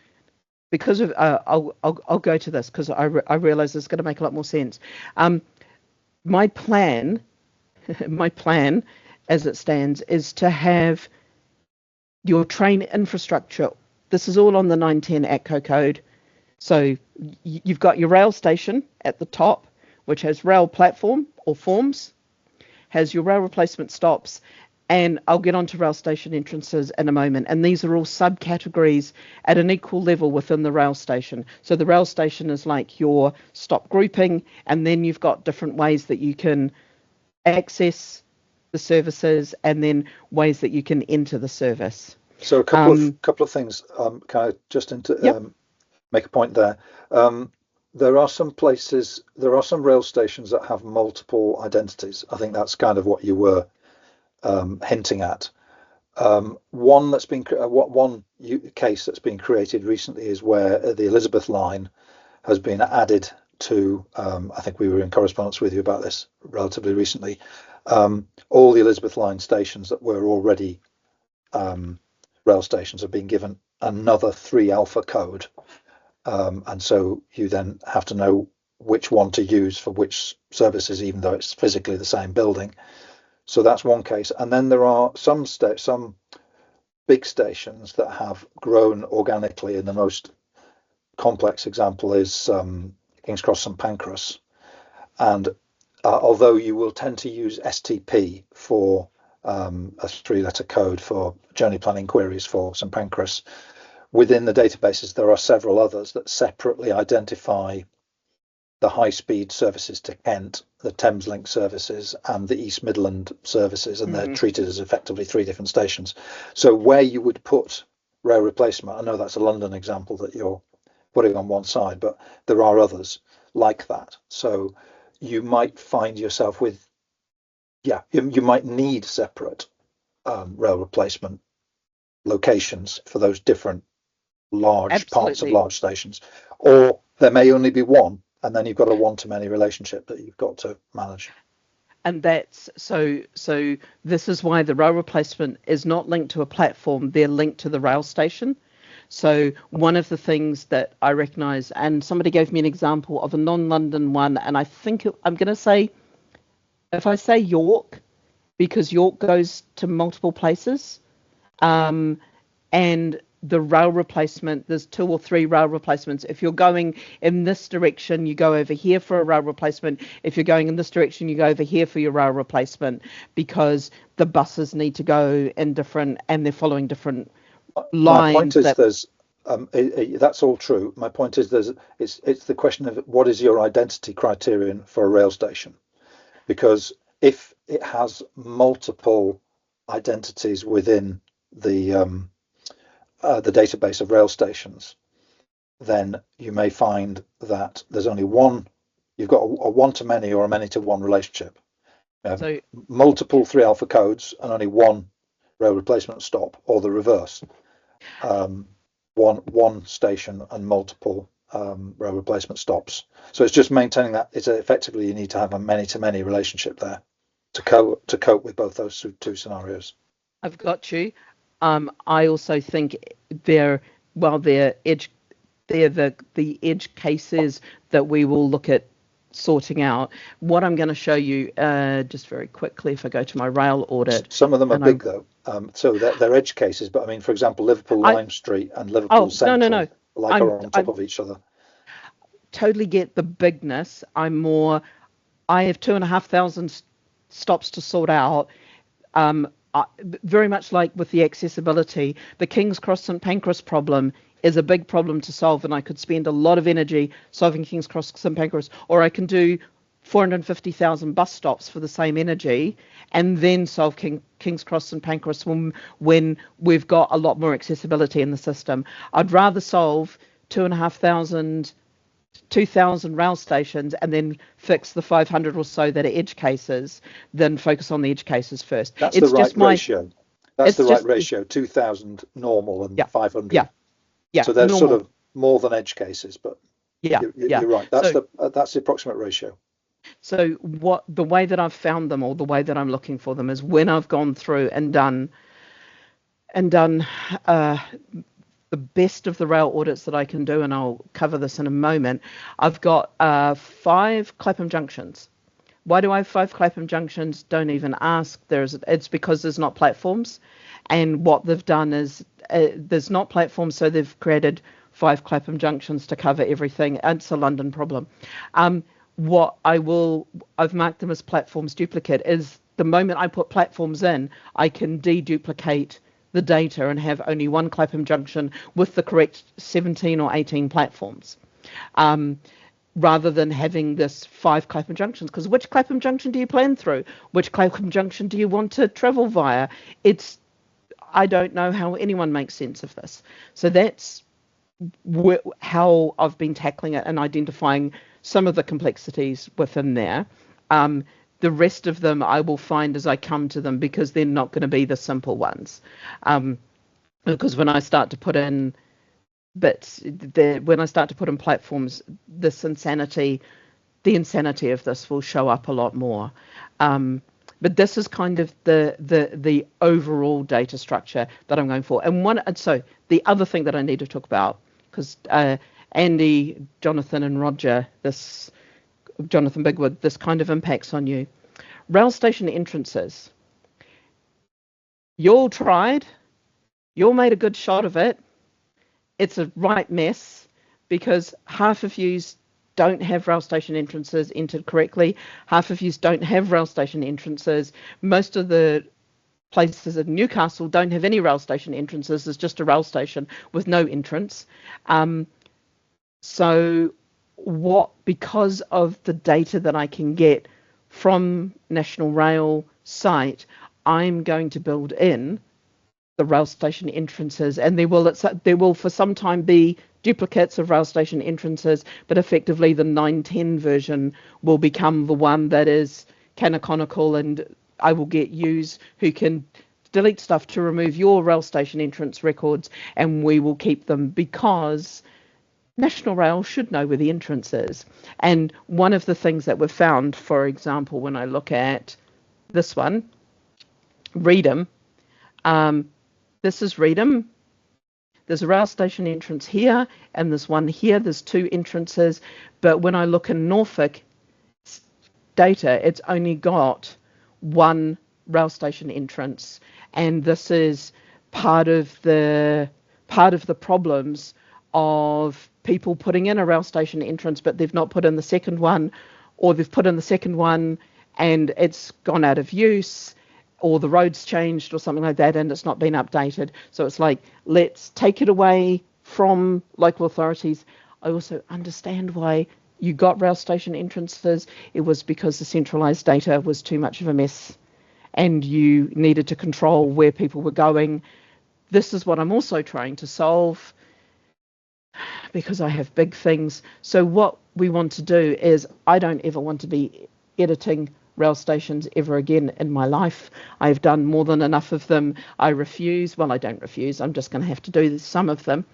Because of, I'll go to this because I realize it's going to make a lot more sense. My plan as it stands is to have your train infrastructure. This is all on the 910 ATCO code. So you've got your rail station at the top, which has rail platform or forms, has your rail replacement stops, and I'll get onto rail station entrances in a moment. And these are all subcategories at an equal level within the rail station. So the rail station is like your stop grouping, and then you've got different ways that you can access the services and then ways that you can enter the service. So a couple of things. Can I just make a point there? There are some rail stations that have multiple identities. I think that's kind of what you were hinting at. One case that's been created recently is where the Elizabeth line has been added to. I think we were in correspondence with you about this relatively recently. All the Elizabeth line stations that were already rail stations have been given another 3 alpha code, and so you then have to know which one to use for which services, even though it's physically the same building. So that's one case. And then there are some big stations that have grown organically, and the most complex example is King's Cross St Pancras. And although you will tend to use STP for a 3-letter code for journey planning queries for St Pancras, within the databases there are several others that separately identify the high-speed services to Kent, the Thameslink services, and the East Midland services, and they're treated as effectively 3 different stations. So where you would put rail replacement, I know that's a London example that you're putting on one side, but there are others like that. So you might find yourself with, you might need separate rail replacement locations for those different large parts of large stations, or there may only be one, and then you've got a one-to-many relationship that you've got to manage. And that's so this is why the rail replacement is not linked to a platform, they're linked to the rail station. So one of the things that I recognise, and somebody gave me an example of a non-London one, and I think I'm going to say, if I say York, because York goes to multiple places, and the rail replacement, there's 2 or 3 rail replacements. If you're going in this direction, you go over here for a rail replacement. If you're going in this direction, you go over here for your rail replacement, because the buses need to go in different, and they're following different lines. My point is That's all true. My point is, it's the question of what is your identity criterion for a rail station, because if it has multiple identities within the database of rail stations, then you may find that there's only one. You've got a one-to-many or a many-to-one relationship. You have So multiple 3 alpha codes and only one rail replacement stop, or the reverse. One station and multiple rail replacement stops. So it's just maintaining that. It's effectively, you need to have a many-to-many relationship there to cope with both those two scenarios. I've got you. I also think they're edge the edge cases that we will look at sorting out. What I'm going to show you just very quickly, if I go to my rail audit. Some of them are big though, so they're edge cases. But I mean, for example, Liverpool Lime Street and Liverpool Central, no. are on top of each other. Totally get the bigness. I have 2,500 stops to sort out. Very much like with the accessibility, the King's Cross St Pancras problem is a big problem to solve, and I could spend a lot of energy solving King's Cross St Pancras, or I can do 450,000 bus stops for the same energy and then solve King's Cross St Pancras when we've got a lot more accessibility in the system. I'd rather solve 2,000 rail stations and then fix the 500 or so that are edge cases than focus on the edge cases first. That's the right ratio. That's the right ratio. 2,000 normal and 500. Yeah. So they're normal. sort of more than edge cases, but you're right. That's the approximate ratio. So the way that I've found them, or the way that I'm looking for them, is when I've gone through and done the best of the rail audits that I can do, and I'll cover this in a moment. I've got 5 Clapham junctions. Why do I have 5 Clapham junctions? Don't even ask. It's because there's not platforms, and what they've done is there's not platforms, so they've created 5 Clapham junctions to cover everything. It's a London problem. I've marked them as platforms duplicate. Is the moment I put platforms in, I can deduplicate the data and have only one Clapham junction with the correct 17 or 18 platforms, rather than having this 5 Clapham junctions. Because which Clapham junction do you plan through? Which Clapham junction do you want to travel via? I don't know how anyone makes sense of this. So that's how I've been tackling it and identifying some of the complexities within there. The rest of them I will find as I come to them, because they're not going to be the simple ones. Because when I start to put in bits, when I start to put in platforms, the insanity of this will show up a lot more. But this is kind of the overall data structure that I'm going for. And so the other thing that I need to talk about, because Andy, Jonathan, and Roger, Jonathan Bigwood, this kind of impacts on you. Rail station entrances. You all tried. You all made a good shot of it. It's a right mess, because half of you don't have rail station entrances entered correctly. Half of you don't have rail station entrances. Most of the places in Newcastle don't have any rail station entrances. There's just a rail station with no entrance. Because of the data that I can get from National Rail site, I'm going to build in the rail station entrances, and there will for some time be duplicates of rail station entrances, but effectively the 910 version will become the one that is canonical, and I will get yous who can delete stuff to remove your rail station entrance records, and we will keep them, because National Rail should know where the entrance is. And one of the things that we've found, for example, when I look at this one, Reedham, this is Reedham. There's a rail station entrance here, and there's one here. There's 2 entrances. But when I look in Norfolk data, it's only got 1 rail station entrance. And this is part of the problems of people putting in a rail station entrance, but they've not put in the second one, or they've put in the second one and it's gone out of use, or the road's changed or something like that, and it's not been updated. So it's like, let's take it away from local authorities. I also understand why you got rail station entrances. It was because the centralised data was too much of a mess and you needed to control where people were going. This is what I'm also trying to solve because I have big things. So what we want to do is, I don't ever want to be editing rail stations ever again in my life. I've done more than enough of them. I refuse. Well, I don't refuse. I'm just going to have to do some of them.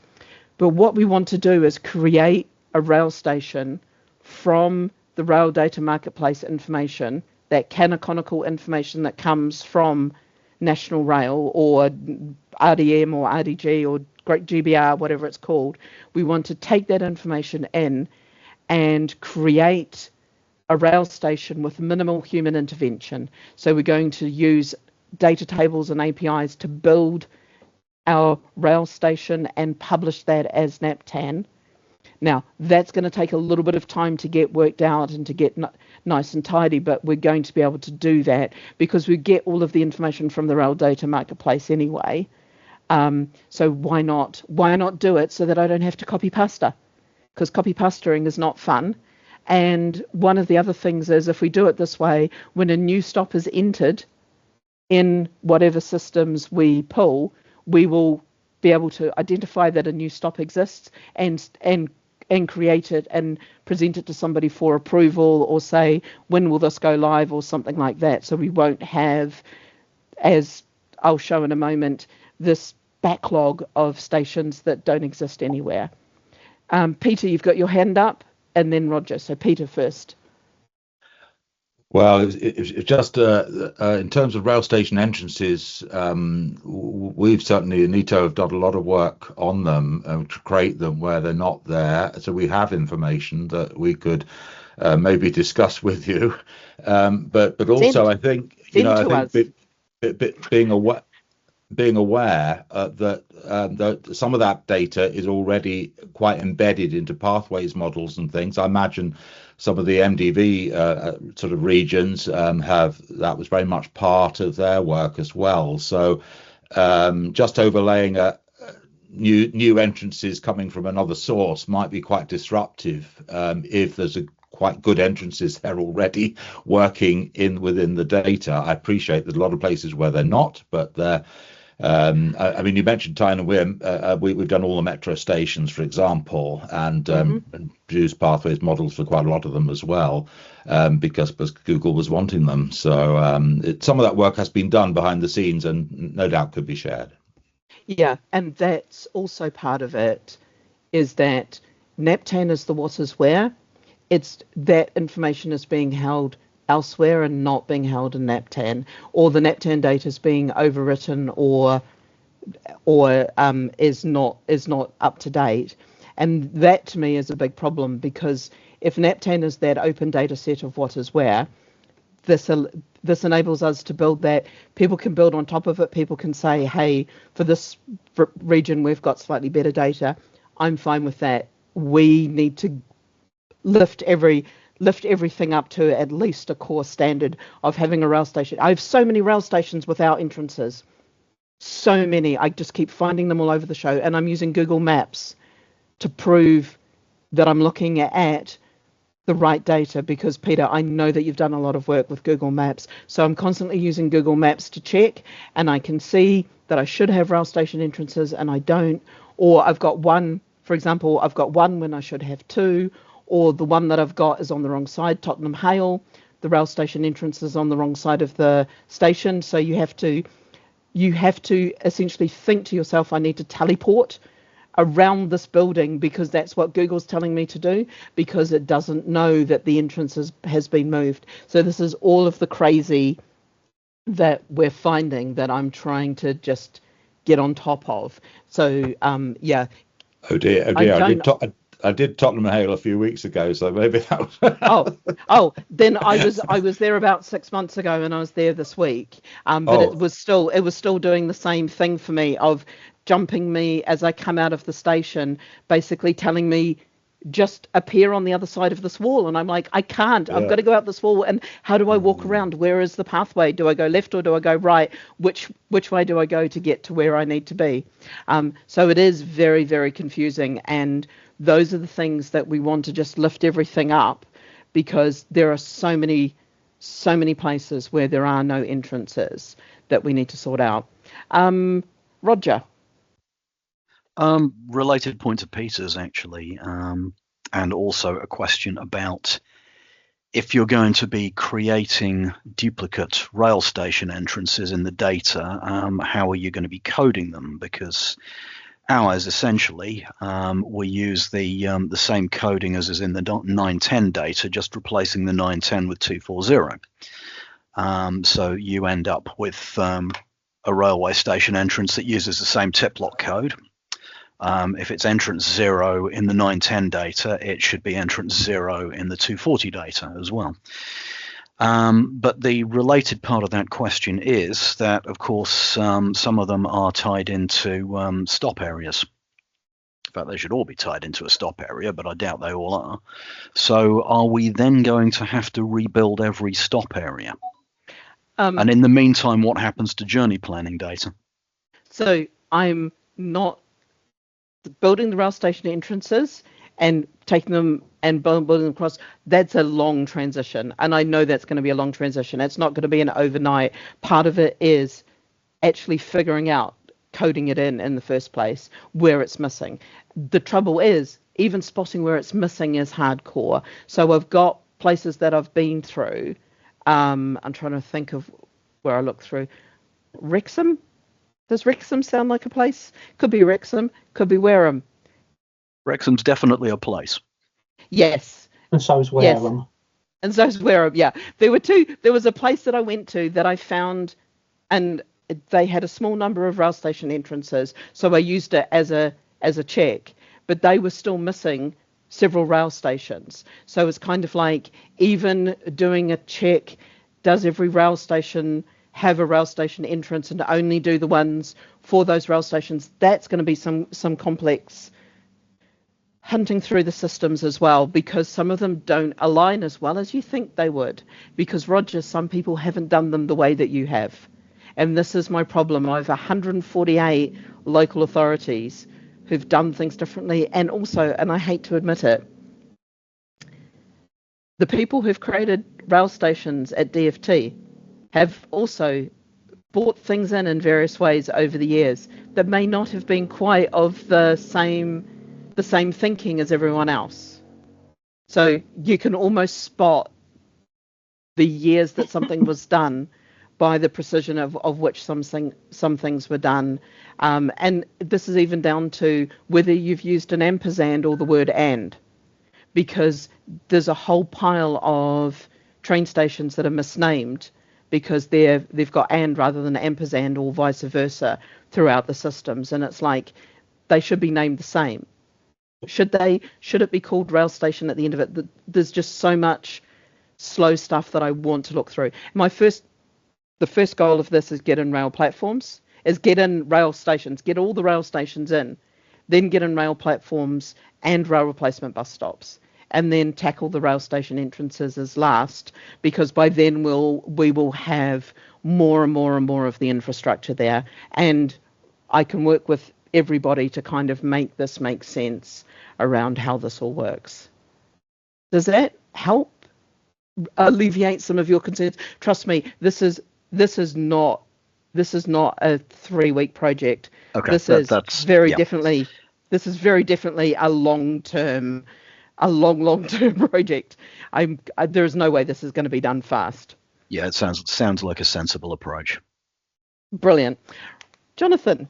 But what we want to do is create a rail station from the rail data marketplace information, that canonical information that comes from National Rail or RDM or RDG or Great GBR, whatever it's called. We want to take that information in and create a rail station with minimal human intervention. So we're going to use data tables and APIs to build our rail station and publish that as NAPTAN. Now, that's going to take a little bit of time to get worked out and to get nice and tidy, but we're going to be able to do that because we get all of the information from the rail data marketplace anyway. So why not do it so that I don't have to copy pasta? Because copy pastaing is not fun. And one of the other things is, if we do it this way, when a new stop is entered in whatever systems we pull, we will be able to identify that a new stop exists and create it and present it to somebody for approval, or say, when will this go live, or something like that. So we won't have, as I'll show in a moment, this backlog of stations that don't exist anywhere. Peter, you've got your hand up, and then Roger. So Peter first. Well, it's just in terms of rail station entrances, we've certainly, NITO have done a lot of work on them to create them where they're not there. So we have information that we could maybe discuss with you. But also, I think, being aware that some of that data is already quite embedded into pathways models and things. I imagine some of the MDV sort of regions that was very much part of their work as well. So just overlaying new entrances coming from another source might be quite disruptive if there's quite good entrances there already working within the data. I appreciate there's a lot of places where they're not, but they're I mean, you mentioned Tyne and Wear. We've done all the metro stations, for example, and produced pathways models for quite a lot of them as well, because Google was wanting them. So some of that work has been done behind the scenes and no doubt could be shared. Yeah, and that's also part of it, is that NAPTAN is the what is where. It's that information is being held elsewhere and not being held in NAPTAN, or the NAPTAN data is being overwritten or is not up to date. And that to me is a big problem, because if NAPTAN is that open data set of what is where, this enables us to build that. People can build on top of it. People can say, hey, for this region we've got slightly better data. I'm fine with that. We need to lift everything up to at least a core standard of having a rail station. I have so many rail stations without entrances. So many. I just keep finding them all over the show. And I'm using Google Maps to prove that I'm looking at the right data, because, Peter, I know that you've done a lot of work with Google Maps. So I'm constantly using Google Maps to check, and I can see that I should have rail station entrances and I don't. Or I've got one, for example, I've got one when I should have two. Or the one that I've got is on the wrong side, Tottenham Hale. The rail station entrance is on the wrong side of the station. So you have to essentially think to yourself, I need to teleport around this building because that's what Google's telling me to do, because it doesn't know that the entrance has been moved. So this is all of the crazy that we're finding that I'm trying to just get on top of. So, yeah. Oh dear. I did Tottenham Hale a few weeks ago, so maybe that was. Then I was there about 6 months ago, and I was there this week. But it was still doing the same thing for me, of jumping me as I come out of the station, basically telling me just appear on the other side of this wall, and I'm like, I can't. I've got to go out this wall, and how do I walk around? Where is the pathway? Do I go left or do I go right? Which way do I go to get to where I need to be? So it is very, very confusing, and those are the things that we want to just lift everything up, because there are so many places where there are no entrances that we need to sort out. Roger. Related point to Peter's, actually, and also a question about if you're going to be creating duplicate rail station entrances in the data, how are you going to be coding them? Because ours, essentially, we use the same coding as is in the 910 data, just replacing the 910 with 240. So you end up with a railway station entrance that uses the same tip lock code. If it's entrance 0 in the 910 data, it should be entrance 0 in the 240 data as well. But the related part of that question is that, of course, some of them are tied into stop areas. In fact, they should all be tied into a stop area, but I doubt they all are. So are we then going to have to rebuild every stop area? And in the meantime, what happens to journey planning data? So I'm not building the rail station entrances and taking them and building them across. That's a long transition, and I know that's going to be a long transition. It's not going to be an overnight. Part of it is actually figuring out, coding it in the first place, where it's missing. The trouble is, even spotting where it's missing is hardcore. So I've got places that I've been through. I'm trying to think of where I look through. Wrexham? Does Wrexham sound like a place? Could be Wrexham, could be Wareham. Wrexham's definitely a place. Yes. And so is Wareham. Yes. And so is Wareham, yeah. There were two. There was a place that I went to that I found, and they had a small number of rail station entrances, so I used it as a check, but they were still missing several rail stations. So it's kind of like, even doing a check, does every rail station have a rail station entrance, and only do the ones for those rail stations? That's going to be some complex hunting through the systems as well, because some of them don't align as well as you think they would. Because, Roger, some people haven't done them the way that you have. And this is my problem. I have 148 local authorities who've done things differently. And also, and I hate to admit it, the people who've created rail stations at DFT have also brought things in various ways over the years that may not have been quite of the same thinking as everyone else. So you can almost spot the years that something was done by the precision of which some things were done. And this is even down to whether you've used an ampersand or the word and, because there's a whole pile of train stations that are misnamed because they've got and rather than ampersand, or vice versa throughout the systems. And it's like, they should be named the same. Should it be called rail station at the end of it? There's just so much slow stuff that I want to look through. The first goal of this is get in rail platforms, is get in rail stations, get all the rail stations in, then get in rail platforms and rail replacement bus stops, and then tackle the rail station entrances as last, because by then we will have more and more and more of the infrastructure there, and I can work with everybody to kind of make this make sense around how this all works. Does that help alleviate some of your concerns? Trust me, this is not a 3-week project. Okay, this is very definitely a long-term project. There is no way this is going to be done fast. Yeah, it sounds like a sensible approach. Brilliant. Jonathan.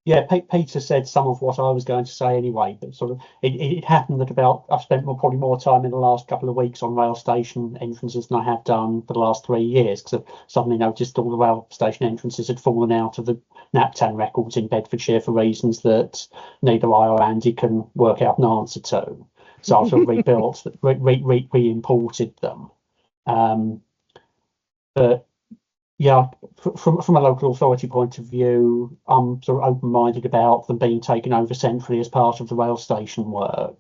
Yeah, Peter said some of what I was going to say anyway, but sort of it happened that I've spent probably more time in the last couple of weeks on rail station entrances than I have done for the last 3 years, because I've suddenly noticed all the rail station entrances had fallen out of the NAPTAN records in Bedfordshire for reasons that neither I or Andy can work out an answer to. So I've sort of rebuilt, re-imported them. But Yeah, from a local authority point of view, I'm sort of open-minded about them being taken over centrally as part of the rail station work.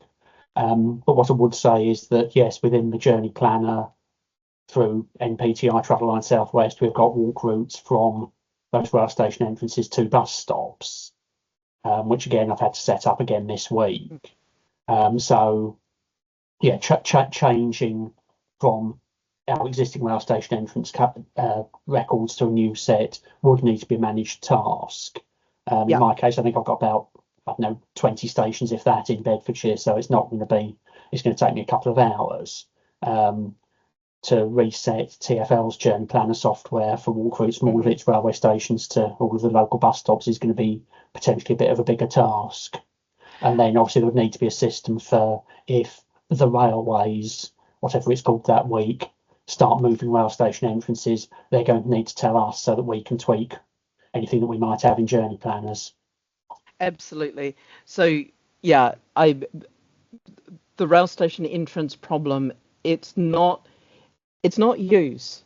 But what I would say is that, yes, within the journey planner through NPTI Travel Line Southwest, we've got walk routes from those rail station entrances to bus stops, which again I've had to set up again this week. So yeah, changing from our existing rail station entrance records to a new set would need to be a managed task. In my case, I think I've got about, I don't know, 20 stations, if that, in Bedfordshire, so it's not going to be, it's going to take me a couple of hours to reset TfL's journey planner software for walk routes from all of its railway stations to all of the local bus stops is going to be potentially a bit of a bigger task. And then obviously there would need to be a system for if the railways, whatever it's called that week, start moving rail station entrances, they're going to need to tell us so that we can tweak anything that we might have in journey planners. Absolutely. So yeah, the rail station entrance problem, it's not yous.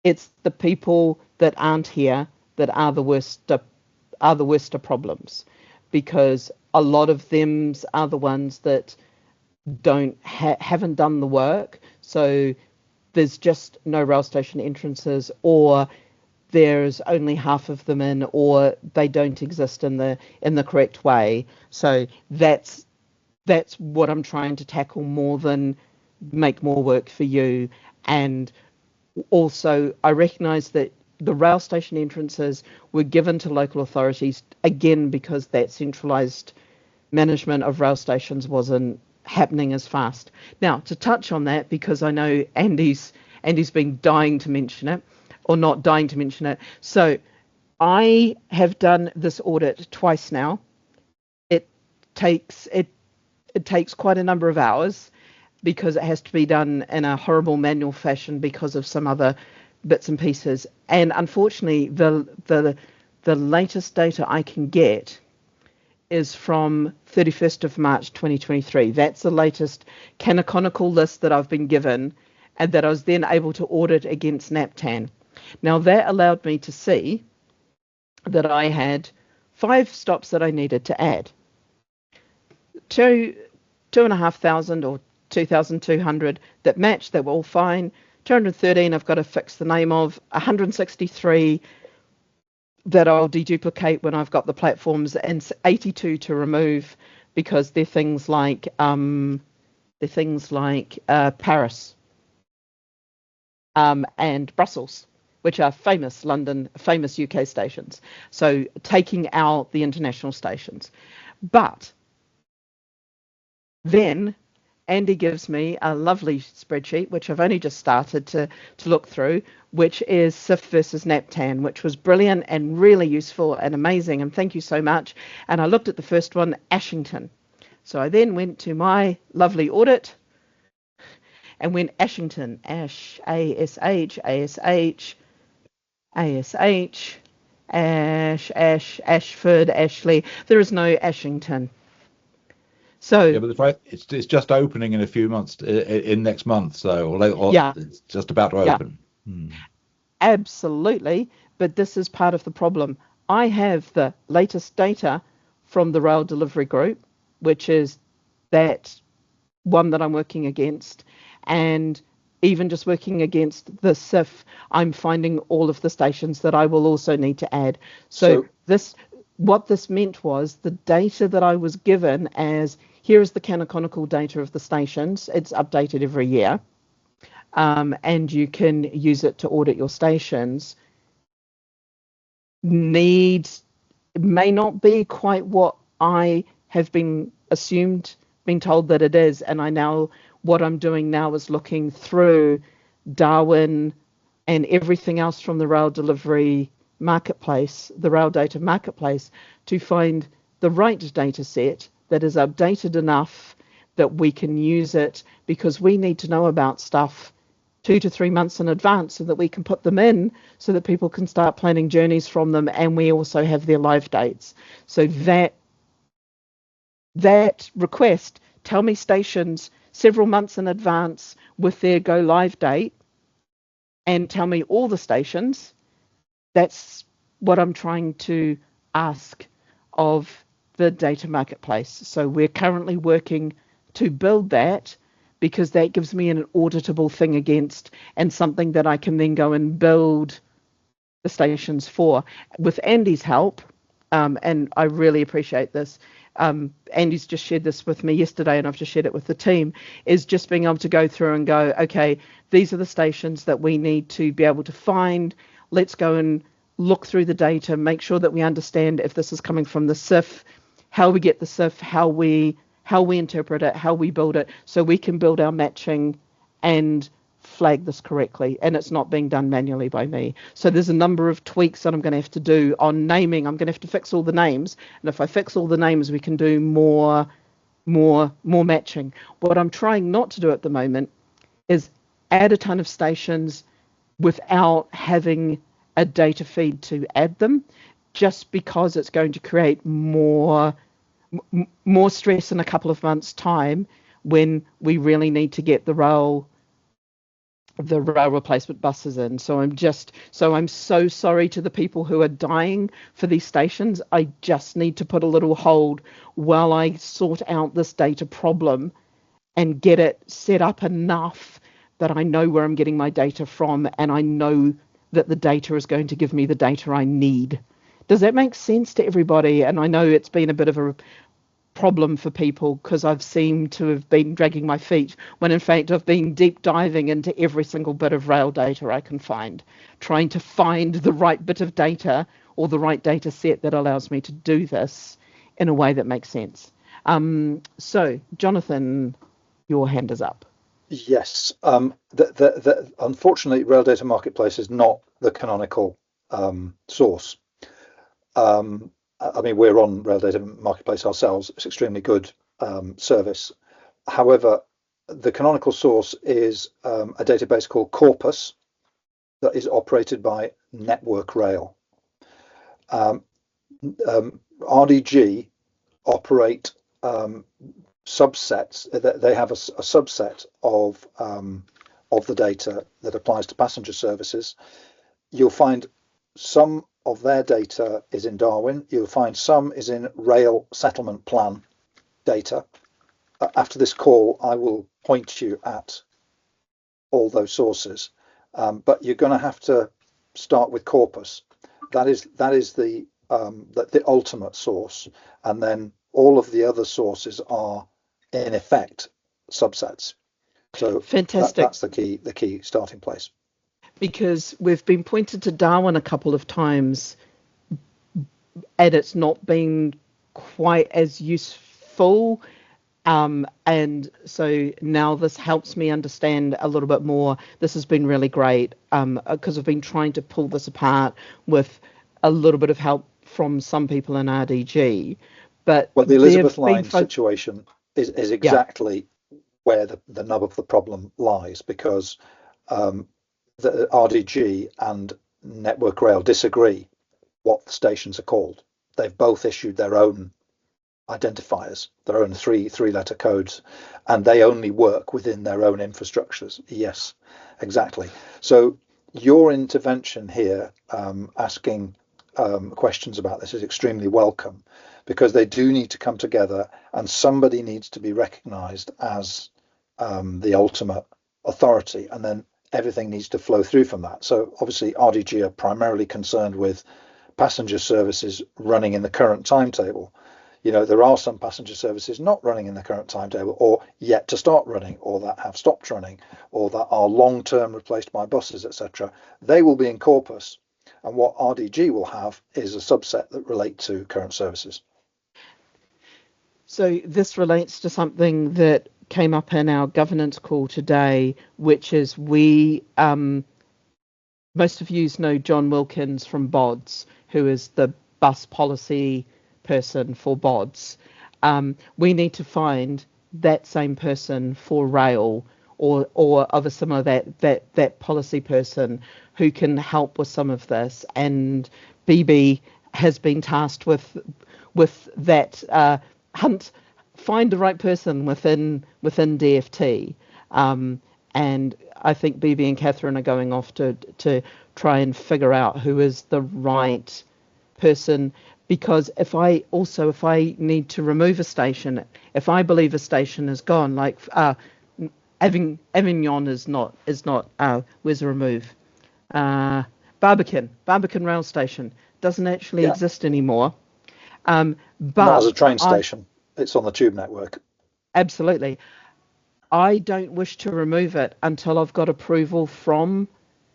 It's the people that aren't here that are the worst of problems, because a lot of them are the ones that haven't done the work. So there's just no rail station entrances, or there's only half of them in, or they don't exist in the correct way. So that's what I'm trying to tackle more than make more work for you. And also, I recognise that the rail station entrances were given to local authorities, again, because that centralised management of rail stations wasn't happening as fast. Now, to touch on that, because I know Andy's been dying to mention it, or not dying to mention it. So I have done this audit twice now. It takes quite a number of hours, because it has to be done in a horrible manual fashion because of some other bits and pieces. And unfortunately, the latest data I can get is from 31st of March 2023. That's the latest canonical list that I've been given, and that I was then able to audit against NAPTAN. Now, that allowed me to see that I had 5 stops that I needed to add. 2,500 or 2,200 that matched, they were all fine. 213 I've got to fix the name of. 163 that I'll deduplicate when I've got the platforms, and 82 to remove, because they're things like Paris and Brussels, which are famous UK stations. So taking out the international stations. But then Andy gives me a lovely spreadsheet, which I've only just started to look through, which is SIF versus NAPTAN, which was brilliant and really useful and amazing. And thank you so much. And I looked at the first one, Ashington. So I then went to my lovely audit and went Ashington, Ash, A-S-H, A-S-H, A-S-H, Ash, Ashford, Ashley. There is no Ashington. So yeah, but it's just opening in a few months, in next month. So yeah, it's just about to open. Absolutely, but this is part of the problem. I have the latest data from the Rail Delivery Group, which is that one that I'm working against, and even just working against the SIF, I'm finding all of the stations that I will also need to add. So what this meant was the data that I was given as, here is the canonical data of the stations. It's updated every year, and you can use it to audit your stations. May not be quite what I have been told that it is. And what I'm doing now is looking through Darwin and everything else from the rail delivery marketplace, the rail data marketplace, to find the right data set that is updated enough that we can use it, because we need to know about stuff 2 to 3 months in advance so that we can put them in, so that people can start planning journeys from them, and we also have their live dates. So that request, tell me stations several months in advance with their go live date, and tell me all the stations, that's what I'm trying to ask of the data marketplace. So we're currently working to build that, because that gives me an auditable thing against, and something that I can then go and build the stations for. With Andy's help, and I really appreciate this, Andy's just shared this with me yesterday, and I've just shared it with the team, is just being able to go through and go, okay, these are the stations that we need to be able to find. Let's go and look through the data, make sure that we understand if this is coming from the SIF, how we get the SIF, how we interpret it, how we build it, so we can build our matching and flag this correctly, and it's not being done manually by me. So there's a number of tweaks that I'm going to have to do on naming. I'm going to have to fix all the names, and if I fix all the names, we can do more matching. What I'm trying not to do at the moment is add a ton of stations without having a data feed to add them, just because it's going to create more stress in a couple of months' time, when we really need to get the rail replacement buses in. So I'm so sorry to the people who are dying for these stations. I just need to put a little hold while I sort out this data problem and get it set up enough that I know where I'm getting my data from, and I know that the data is going to give me the data I need. Does that make sense to everybody? And I know it's been a bit of a problem for people, because I've seemed to have been dragging my feet, when in fact I've been deep diving into every single bit of rail data I can find, trying to find the right bit of data or the right data set that allows me to do this in a way that makes sense. So Jonathan, your hand is up. Yes. Unfortunately, Rail Data Marketplace is not the canonical source. I mean, we're on Rail Data Marketplace ourselves. It's extremely good service. However, the canonical source is a database called Corpus that is operated by Network Rail. RDG operate subsets. They have a subset of the data that applies to passenger services. You'll find some of their data is in Darwin. You'll find some is in Rail Settlement Plan data. After this call, I will point you at all those sources, but you're going to have to start with Corpus. That is the ultimate source, and then all of the other sources are in effect subsets. So fantastic. That's the key starting place. Because we've been pointed to Darwin a couple of times, and it's not been quite as useful. And so now this helps me understand a little bit more. This has been really great, because I've been trying to pull this apart with a little bit of help from some people in RDG. But the Elizabeth Line situation is exactly where the nub of the problem lies, because the RDG and Network Rail disagree what the stations are called. They've both issued their own identifiers, their own three-letter codes, and they only work within their own infrastructures. Yes, exactly. So your intervention here, asking questions about this, is extremely welcome, because they do need to come together, and somebody needs to be recognized as the ultimate authority, and then everything needs to flow through from that. So obviously RDG are primarily concerned with passenger services running in the current timetable. You know, there are some passenger services not running in the current timetable, or yet to start running, or that have stopped running, or that are long-term replaced by buses, etc. They will be in Corpus, and what RDG will have is a subset that relate to current services. So this relates to something that came up in our governance call today, which is most of you know John Wilkins from BODS, who is the bus policy person for BODS. We need to find that same person for rail, or of a similar that policy person who can help with some of this. And BB has been tasked with that hunt. Find the right person within DFT, and I think BB and Catherine are going off to try and figure out who is the right person, because if I need to remove a station, if I believe a station is gone, like Avignon is not where's the remove? Barbican rail station doesn't actually exist anymore. But not as a train station, it's on the tube network. Absolutely. I don't wish to remove it until I've got approval from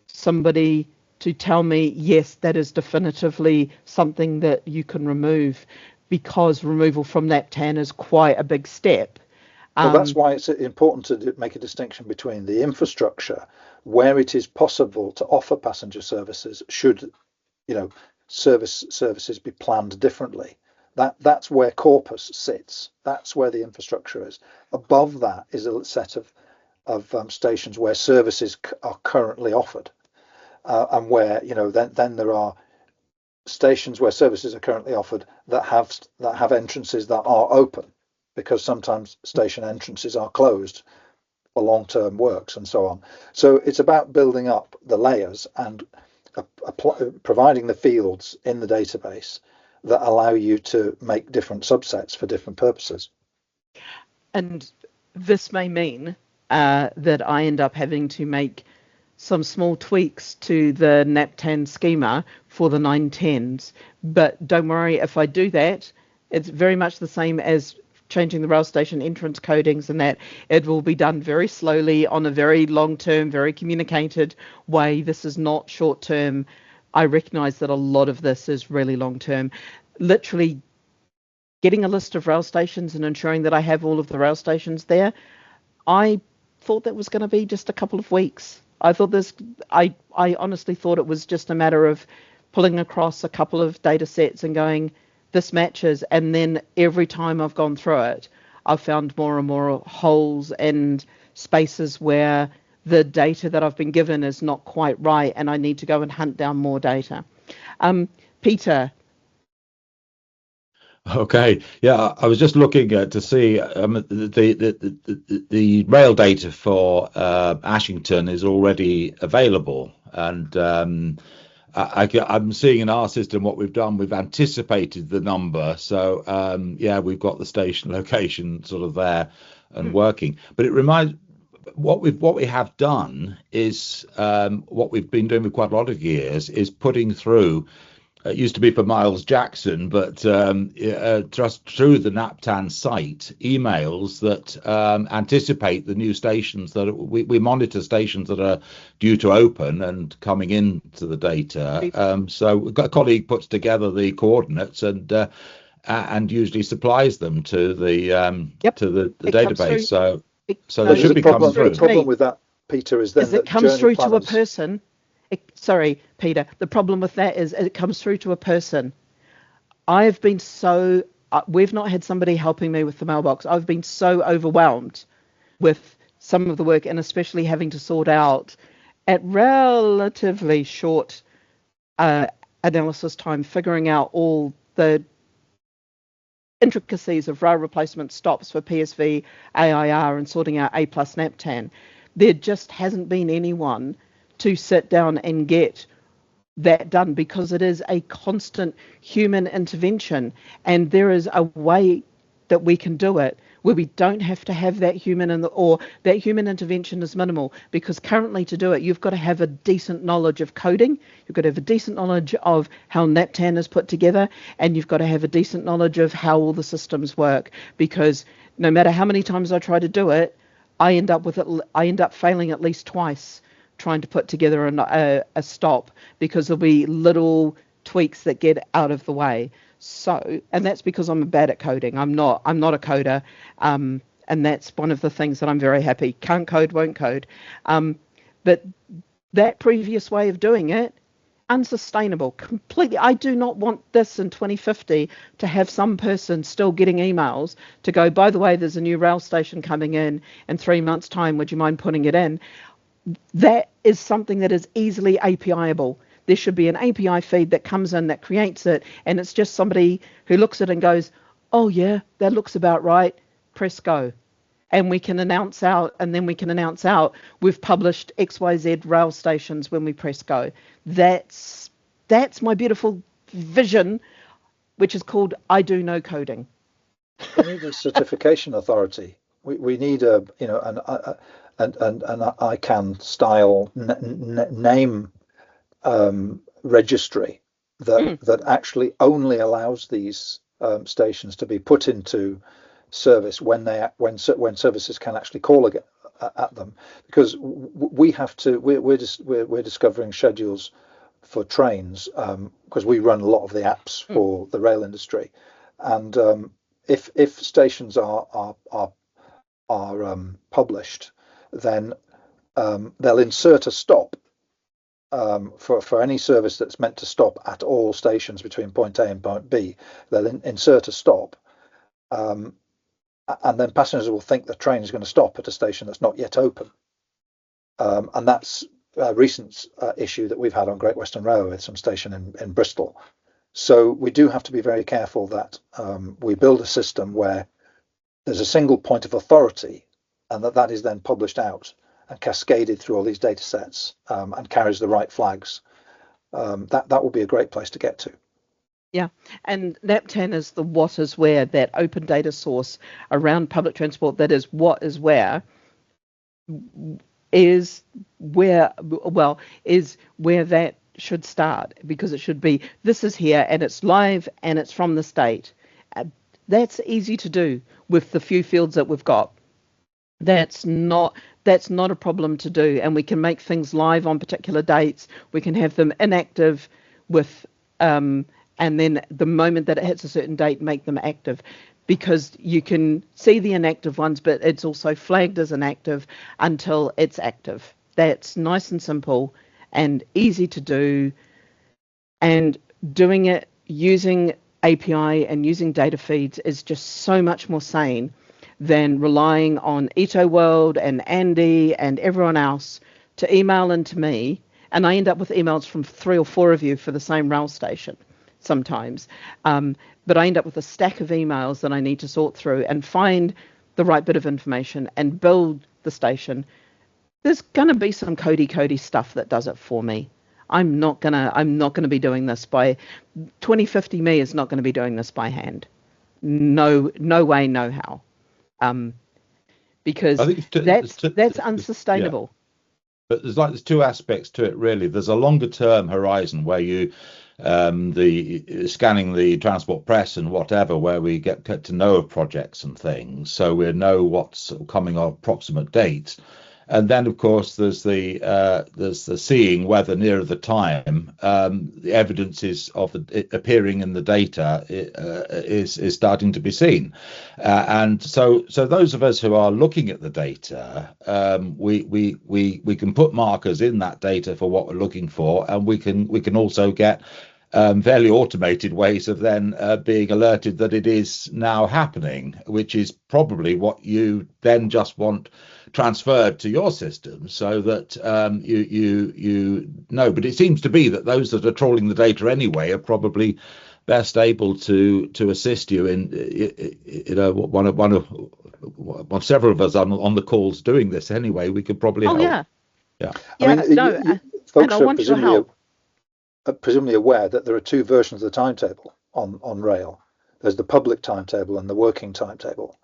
somebody to tell me, yes, that is definitively something that you can remove, because removal from NAPTAN is quite a big step. Well, that's why it's important to make a distinction between the infrastructure, where it is possible to offer passenger services, should, services be planned differently. That's where corpus sits. That's where the infrastructure is. Above that is a set of stations where services are currently offered, and where then there are stations where services are currently offered that have entrances that are open, because sometimes station entrances are closed for long-term works and so on. So it's about building up the layers and providing the fields in the database that allow you to make different subsets for different purposes. And this may mean that I end up having to make some small tweaks to the NAPTAN schema for the 910s. But don't worry, if I do that, it's very much the same as changing the rail station entrance codings, and that it will be done very slowly on a very long-term, very communicated way. This is not short-term. I recognise that a lot of this is really long-term. Literally getting a list of rail stations and ensuring that I have all of the rail stations there, I thought that was going to be just a couple of weeks. I honestly thought it was just a matter of pulling across a couple of data sets and going, this matches, and then every time I've gone through it, I've found more and more holes and spaces where the data that I've been given is not quite right, and I need to go and hunt down more data. Peter. Okay, yeah, I was just looking to see the rail data for Ashington is already available, and I'm seeing in our system what we've done. We've anticipated the number, so we've got the station location sort of there and working. But it reminds what we have done is what we've been doing with quite a lot of years is putting through. It used to be for Miles Jackson, but just through the NAPTAN site, emails that anticipate the new stations that we monitor stations that are due to open and coming into the data. So a colleague puts together the coordinates and usually supplies them to the database. So they should be coming through. The problem with that, Peter, is then it comes through to a person. Sorry, Peter. The problem with that is it comes through to a person. I've been we've not had somebody helping me with the mailbox. I've been so overwhelmed with some of the work, and especially having to sort out at relatively short analysis time, figuring out all the intricacies of rail replacement stops for PSV, AIR, and sorting out A+ NAPTAN. There just hasn't been anyone to sit down and get that done, because it is a constant human intervention, and there is a way that we can do it where we don't have to have that human or that human intervention is minimal, because currently to do it you've got to have a decent knowledge of coding, you've got to have a decent knowledge of how NAPTAN is put together, and you've got to have a decent knowledge of how all the systems work, because no matter how many times I try to do it, I end up failing at least twice trying to put together a stop, because there'll be little tweaks that get out of the way. So, and that's because I'm bad at coding. I'm not a coder, and that's one of the things that I'm very happy. Can't code, won't code. But that previous way of doing it, unsustainable completely. I do not want this in 2050 to have some person still getting emails to go, by the way, there's a new rail station coming in 3 months' time. Would you mind putting it in? That is something that is easily API-able. There should be an API feed that comes in that creates it, and it's just somebody who looks at it and goes, oh yeah, that looks about right, press go. and we can announce out, we've published XYZ rail stations when we press go. That's my beautiful vision, which is called I Do No Coding. We need a certification authority. We need an ICANN style name registry that actually only allows these stations to be put into service when services can actually call again at them, because we're discovering schedules for trains, because we run a lot of the apps for the rail industry, and if stations are published, then they'll insert a stop for any service that's meant to stop at all stations between point A and point B. They'll insert a stop, and then passengers will think the train is going to stop at a station that's not yet open. And that's a recent issue that we've had on Great Western Railway with some station in Bristol. So we do have to be very careful that we build a system where there's a single point of authority, and that is then published out and cascaded through all these data sets, and carries the right flags. That will be a great place to get to. Yeah, and NAPTAN is the what is where, that open data source around public transport. That is what is where is where that should start, because it should be, this is here and it's live and it's from the state. That's easy to do with the few fields that we've got. That's not a problem to do, and we can make things live on particular dates. We can have them inactive with and then the moment that it hits a certain date, make them active, because you can see the inactive ones, but it's also flagged as inactive until it's active. That's nice and simple and easy to do, and doing it using API and using data feeds is just so much more sane than relying on EtoWorld and Andy and everyone else to email into me. And I end up with emails from 3 or 4 of you for the same rail station sometimes. But I end up with a stack of emails that I need to sort through and find the right bit of information and build the station. There's going to be some codey stuff that does it for me. I'm not gonna be doing this by 2050. Me is not going to be doing this by hand. No way, no how. Because that's unsustainable. Yeah. But there's 2 aspects to it, really. There's a longer term horizon where you the scanning the transport press and whatever, where we get to know of projects and things, so we know what's coming on approximate dates. And then, of course, there's the seeing whether nearer the time the evidence is of it appearing in the data is starting to be seen. And so those of us who are looking at the data, we can put markers in that data for what we're looking for, and we can also get fairly automated ways of then being alerted that it is now happening, which is probably what you then just want transferred to your system, so that you know. But it seems to be that those that are trawling the data anyway are probably best able to assist you in, several of us on the calls doing this anyway. We could probably help. Yeah. I mean, folks are presumably aware that there are 2 versions of the timetable on rail. There's the public timetable and the working timetable.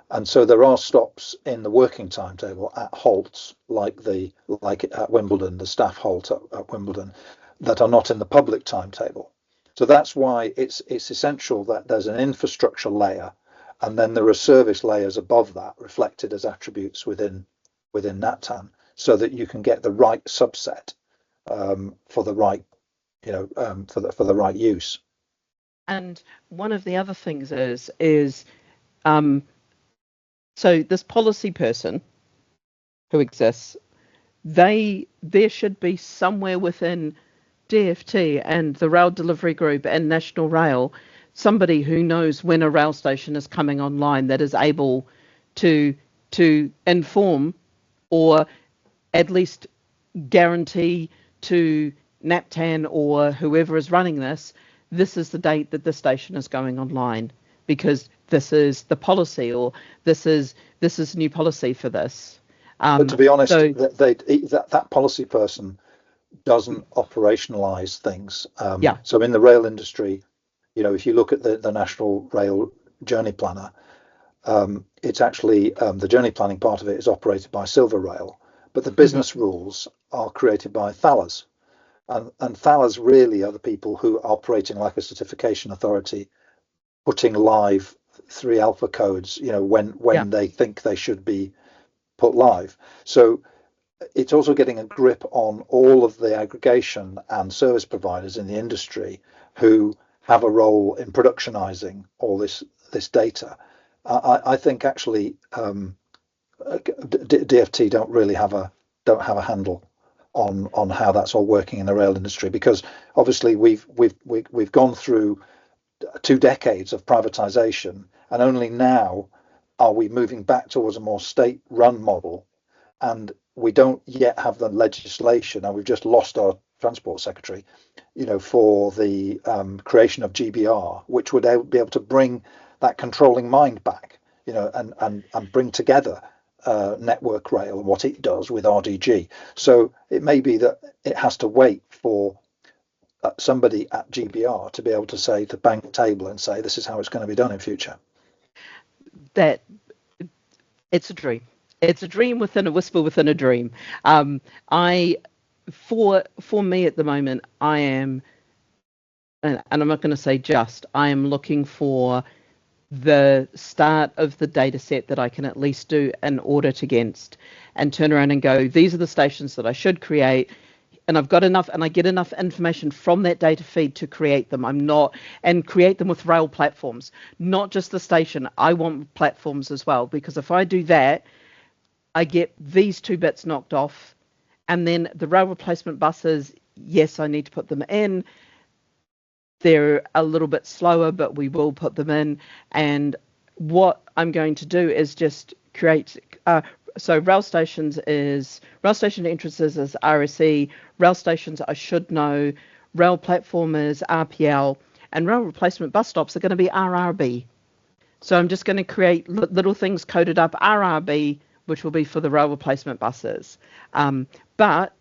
And so there are stops in the working timetable at halts, like at Wimbledon, the staff halt at Wimbledon, that are not in the public timetable. So that's why it's essential that there's an infrastructure layer, and then there are service layers above that reflected as attributes within NAPTAN, so that you can get the right subset for the right for the right use. And one of the other things is so this policy person who exists, there should be somewhere within DFT and the Rail Delivery Group and National Rail, somebody who knows when a rail station is coming online, that is able to inform or at least guarantee to NAPTAN or whoever is running this is the date that the station is going online, because this is the policy, or this is new policy for this. But to be honest, So that policy person doesn't operationalize things. yeah, So in the rail industry, if you look at the National Rail Journey Planner, it's actually the journey planning part of it is operated by Silver Rail, but the business rules are created by Thalers. And Thalers really are the people who are operating like a certification authority, putting live 3 alpha codes, when they think they should be put live. So it's also getting a grip on all of the aggregation and service providers in the industry who have a role in productionizing all this data. I think actually DFT don't have a handle on how that's all working in the rail industry, because obviously we've gone through 2 decades of privatization, and only now are we moving back towards a more state-run model, and we don't yet have the legislation, and we've just lost our transport secretary, for the creation of GBR, which would be able to bring that controlling mind back, and bring together Network Rail and what it does with RDG. So it may be that it has to wait for somebody at GBR to be able to say, to bang the table and say, this is how it's going to be done in future. That it's a dream. It's a dream within a whisper within a dream. For me at the moment, I am, and I'm not going to say I am looking for the start of the data set that I can at least do an audit against and turn around and go, these are the stations that I should create. And I've got enough, and I get enough information from that data feed to create them. And create them with rail platforms, not just the station. I want platforms as well, because if I do that, I get these 2 bits knocked off. And then the rail replacement buses, yes, I need to put them in. They're a little bit slower, but we will put them in. And what I'm going to do is just create, so rail station entrances is RSE, rail stations I should know, rail platform is RPL, and rail replacement bus stops are going to be RRB. So I'm just going to create little things coded up RRB, which will be for the rail replacement buses. But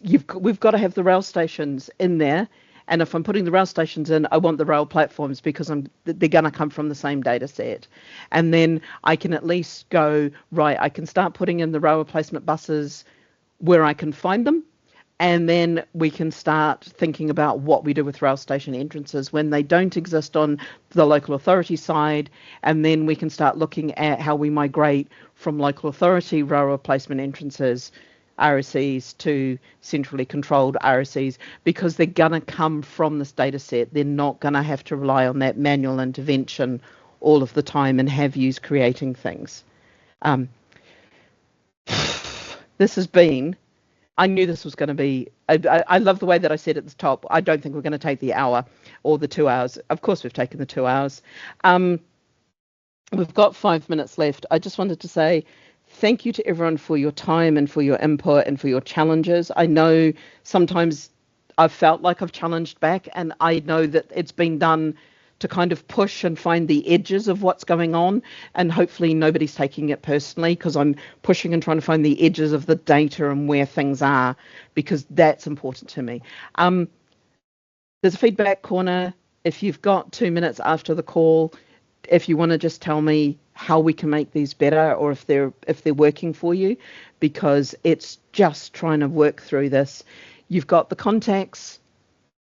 we've got to have the rail stations in there. And if I'm putting the rail stations in, I want the rail platforms, because they're going to come from the same data set. And then I can at least go, right, I can start putting in the rail replacement buses where I can find them. And then we can start thinking about what we do with rail station entrances when they don't exist on the local authority side. And then we can start looking at how we migrate from local authority rail replacement entrances, RSEs, to centrally controlled RSEs, because they're going to come from this data set. They're not going to have to rely on that manual intervention all of the time and have yous creating things. This has been, I knew this was going to be, I love the way that I said at the top, I don't think we're going to take the hour or the 2 hours. Of course, we've taken the 2 hours. We've got 5 minutes left. I just wanted to say thank you to everyone for your time and for your input and for your challenges. I know sometimes I've felt like I've challenged back, and I know that it's been done to kind of push and find the edges of what's going on, and hopefully nobody's taking it personally, because I'm pushing and trying to find the edges of the data and where things are, because that's important to me. There's a feedback corner. If you've got 2 minutes after the call, if you want to just tell me how we can make these better, or if they're working for you, because it's just trying to work through this. You've got the contacts.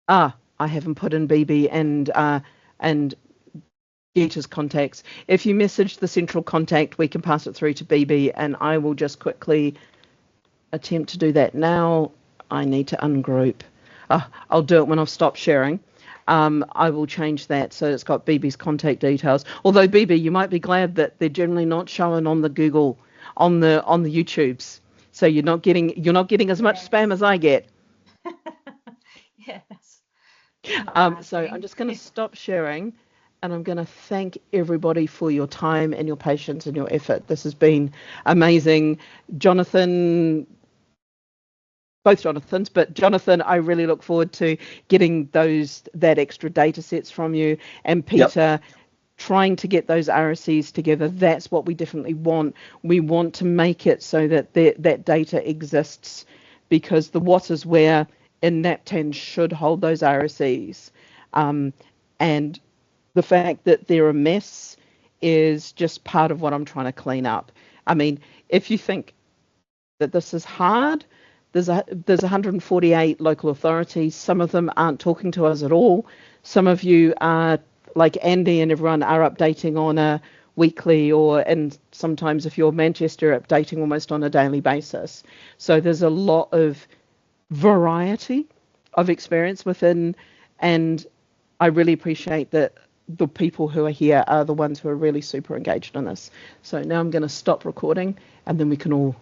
I haven't put in BB and Geeta's contacts. If you message the central contact, we can pass it through to BB, and I will just quickly attempt to do that now. I need to ungroup. I'll do it when I've stopped sharing. I will change that so it's got BB's contact details. Although BB, you might be glad that they're generally not showing on the Google, on the YouTubes. So you're not getting as much spam as I get. Yes. So I'm just going to stop sharing, and I'm going to thank everybody for your time and your patience and your effort. This has been amazing. Jonathan, both Jonathans, but Jonathan, I really look forward to getting that extra data sets from you. And Peter, trying to get those RSCs together. That's what we definitely want. We want to make it so that that data exists, because the what is where in NAP10 should hold those RSCs. And the fact that they're a mess is just part of what I'm trying to clean up. I mean, if you think that this is hard, there's 148 local authorities. Some of them aren't talking to us at all. Some of you are, like Andy and everyone, are updating on a weekly, and sometimes if you're Manchester, updating almost on a daily basis. So there's a lot of variety of experience within, and I really appreciate that the people who are here are the ones who are really super engaged in this. So now I'm going to stop recording, and then we can all